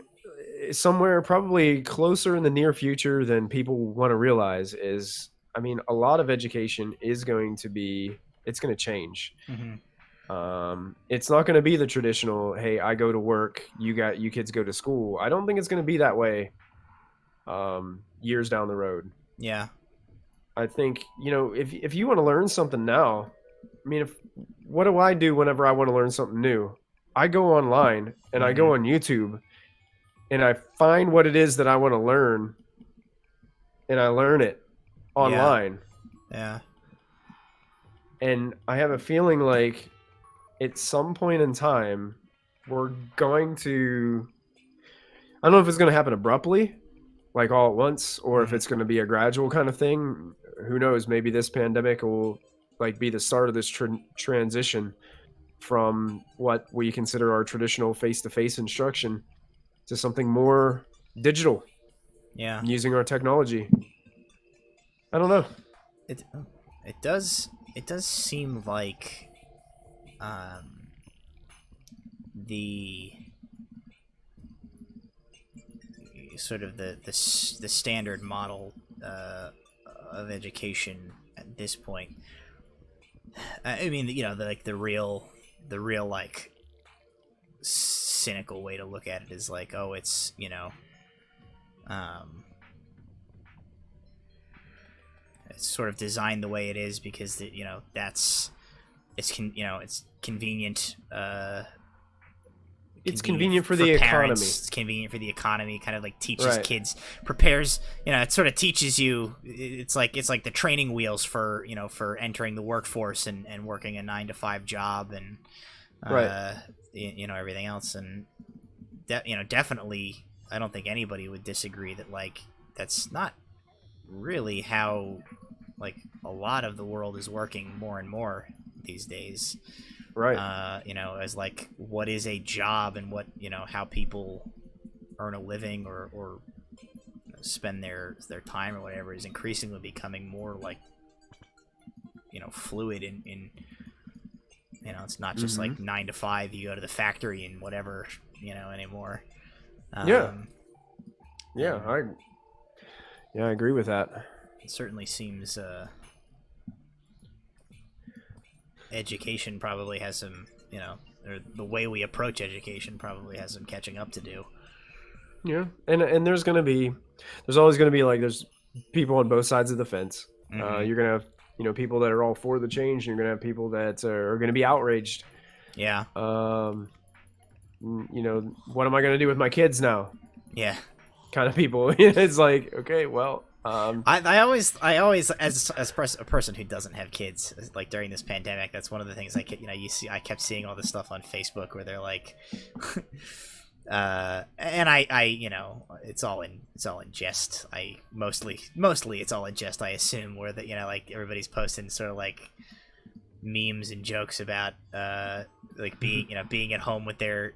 somewhere probably closer in the near future than people want to realize is, I mean, a lot of education is going to be, it's going to change. Hmm. It's not going to be the traditional, hey, I go to work, you kids go to school. I don't think it's going to be that way years down the road. Yeah. I think, if you want to learn something now, I mean, if what do I do whenever I want to learn something new? I go online and I Hmm. go on YouTube and I find what it is that I want to learn and I learn it Yeah. online. Yeah. And I have a feeling like at some point in time, we're going to, I don't know if it's going to happen abruptly, like all at once, or if Hmm. it's going to be a gradual kind of thing. Who knows? Maybe this pandemic will like be the start of this transition from what we consider our traditional face-to-face instruction to something more digital Yeah. using our technology. I don't know. It it does seem like um the sort of the standard model of education at this point. I mean, like the real like cynical way to look at it is like, oh, it's um, it's sort of designed the way it is because that's it's convenient. It's Convenient convenient for for the economy. parents. It's convenient for the economy. Kind of like teaches Right. kids, prepares. It sort of teaches you. It's like the training wheels for for entering the workforce and working a 9 to 5 job and Right. everything else. And definitely, I don't think anybody would disagree that like that's not really how like a lot of the world is working more and more these days. Right. As like what is a job and what how people earn a living or spend their time or whatever is increasingly becoming more like fluid in it's not just Mm-hmm. like 9 to 5 you go to the factory and whatever anymore. Yeah. um Yeah. and I agree with that. it certainly seems education probably has some or the way we approach education probably has some catching up to do. Yeah. And there's always gonna be like there's people on both sides of the fence. Hmm. You're gonna have people that are all for the change, and you're gonna have people that are gonna be outraged. Yeah. Um, what am I gonna do with my kids now? Yeah. Kind of people. It's like, okay, well, I always a person who doesn't have kids, like during this pandemic, that's one of the things I kept seeing all this stuff on Facebook where they're like and I it's all in jest. I mostly it's all in jest, I assume, where that like everybody's posting sort of like memes and jokes about like being at home with their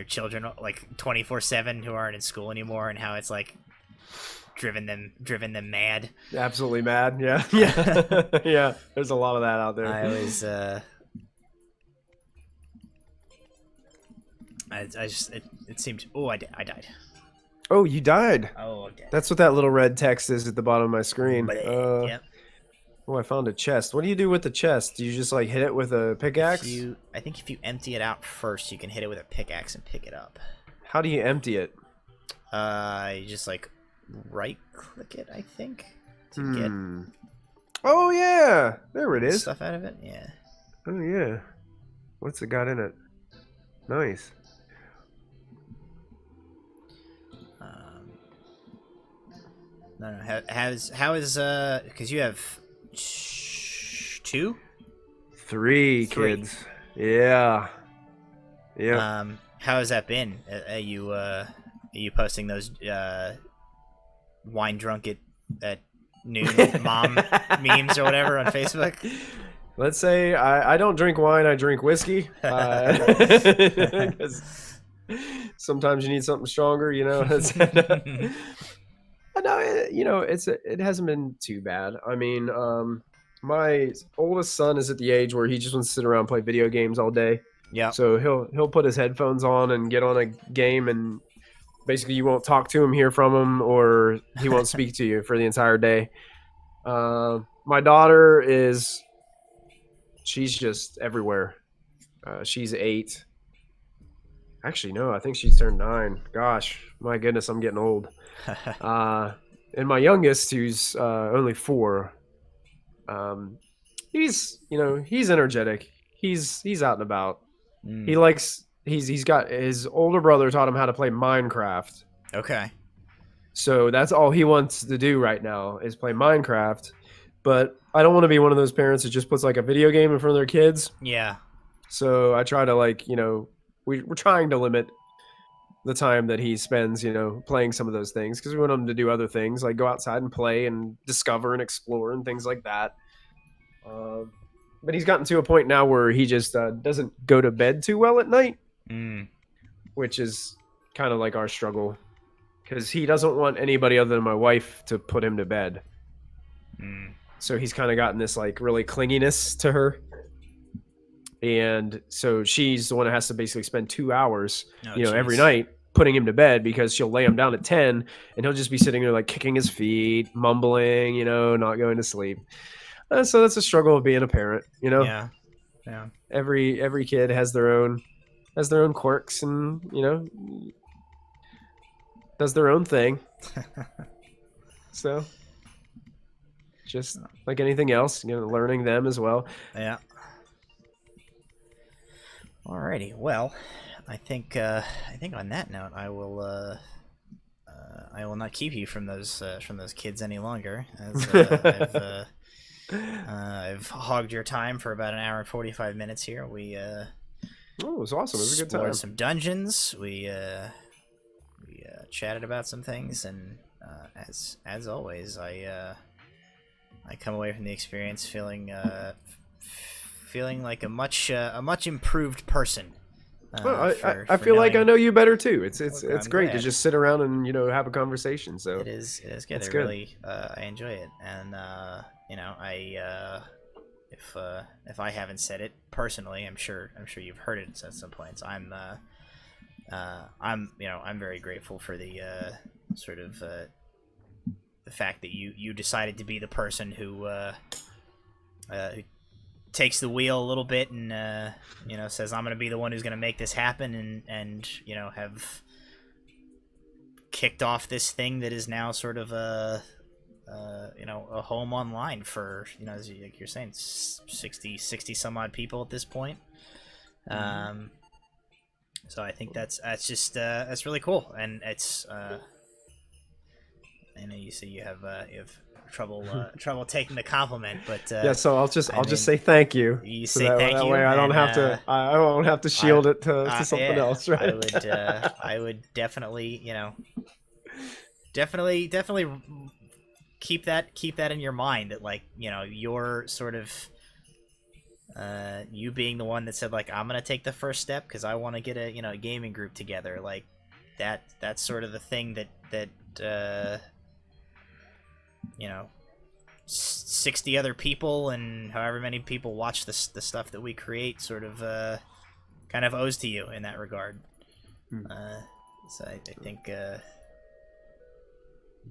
children like 24/7 who aren't in school anymore, and how it's like driven them mad. absolutely mad. Yeah. Yeah. Yeah. There's a lot of that out there. I was I just it seemed, oh, I died. Oh, you died. Oh, I'm dead. That's what that little red text is at the bottom of my screen. Yep. Oh, I found a chest. What do you do with the chest? Do you just like hit it with a pickaxe? I think if you empty it out first, you can hit it with a pickaxe and pick it up. How do you empty it? You just like right click it, I think, to get. Oh yeah, there it is. Stuff out of it. Yeah. Oh yeah. What's it got in it? Nice. No, no. How is because you have two, Three kids. Yeah. Yeah. How has that been? Are you posting those wine drunk at noon mom memes or whatever on Facebook? Let's say I don't drink wine, I drink whiskey. 'Cause sometimes you need something stronger, you know. No, it hasn't been too bad. I mean, my oldest son is at the age where he just wants to sit around and play video games all day. Yeah. So he'll put his headphones on and get on a game, and basically you won't talk to him, hear from him, or he won't speak to you for the entire day. My daughter she's just everywhere. She's 8. Actually, no, I think she's turned 9. Gosh, my goodness, I'm getting old. And my youngest, who's only 4, he's energetic. He's out and about. He likes he's got his older brother taught him how to play Minecraft. Okay. So that's all he wants to do right now is play Minecraft. But I don't want to be one of those parents that just puts like a video game in front of their kids. Yeah. So I try to we're trying to limit the time that he spends, playing some of those things because we want him to do other things like go outside and play and discover and explore and things like that. But he's gotten to a point now where he just doesn't go to bed too well at night, which is kind of like our struggle because he doesn't want anybody other than my wife to put him to bed. So he's kind of gotten this like really clinginess to her. And so she's the one that has to basically spend 2 hours, every night putting him to bed because she'll lay him down at 10 and he'll just be sitting there like kicking his feet, mumbling, not going to sleep. So that's a struggle of being a parent, Yeah. Every kid has their own quirks and, does their own thing. So just like anything else, learning them as well. Yeah. Alrighty. Well, I think on that note, I will not keep you from those kids any longer. As I've hogged your time for about an hour and 45 minutes here. We it was awesome. It was a good time. Some dungeons. We chatted about some things, and as always, I come away from the experience feeling like a much improved person. I feel like I know you better too. It's great to just sit around and have a conversation. So it is good. It's good. Really I enjoy it, and if I haven't said it personally, I'm sure you've heard it at some points. I'm very grateful for the sort of the fact that you decided to be the person who takes the wheel a little bit and says I'm going to be the one who's going to make this happen and have kicked off this thing that is now sort of a home online for as you're saying 60 some odd people at this point. So I think that's really cool, and it's I know you say you have trouble taking the compliment, but yeah. So I'll just say thank you. You say thank you. That way I don't have to. I won't have to shield it to something else, right? I would definitely definitely keep that in your mind that you're sort of you being the one that said I'm gonna take the first step because I want to get a gaming group together, that's sort of the thing that 60 other people and however many people watch the stuff that we create sort of kind of owes to you in that regard. So I think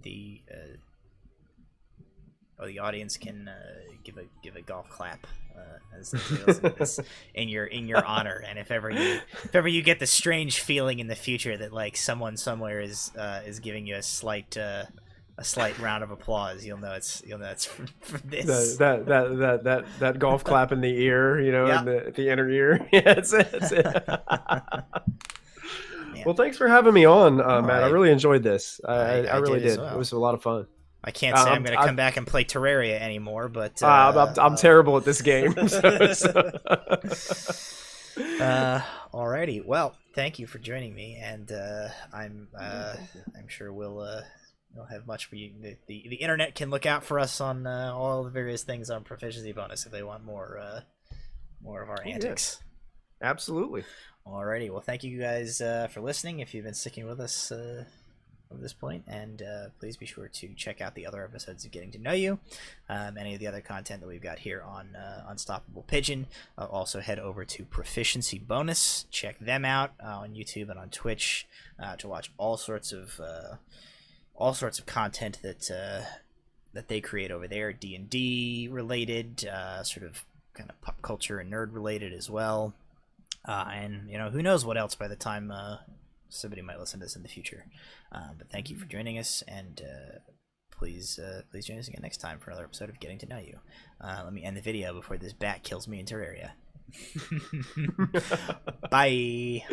the audience can give a golf clap as they listen to this in your honor. And if ever you get the strange feeling in the future that someone somewhere is giving you a slight a slight round of applause, you'll know it's from this. That golf clap in the ear, you know, Yeah. in the inner ear. Yeah, that's it. That's it. Well, thanks for having me on, Matt. I really enjoyed this. I really did. Well. It was a lot I I can't say I'm going to come back and play Terraria anymore, but I'm terrible at this game. Alrighty. Well, thank you for joining me, and I'm sure we'll have much for you. The internet can look out for us on all the various things on Proficiency Bonus if they want more of our antics. Yeah. Absolutely. Alrighty. Well, thank you guys for listening. If you've been sticking with us at this point, and please be sure to check out the other episodes of Getting to Know You, any of the other content that we've got here on Unstoppable Pigeon. Also head over to Proficiency Bonus, check them out on YouTube and on Twitch to watch all sorts of content that they create over there, D&D related, sort of kind of pop culture and nerd related as well, and who knows what else by the time somebody might listen to this in the future. But thank you for joining us, and please join us again next time for another episode of Getting to Know You. Let me end the video before this bat kills me in Terraria. Bye.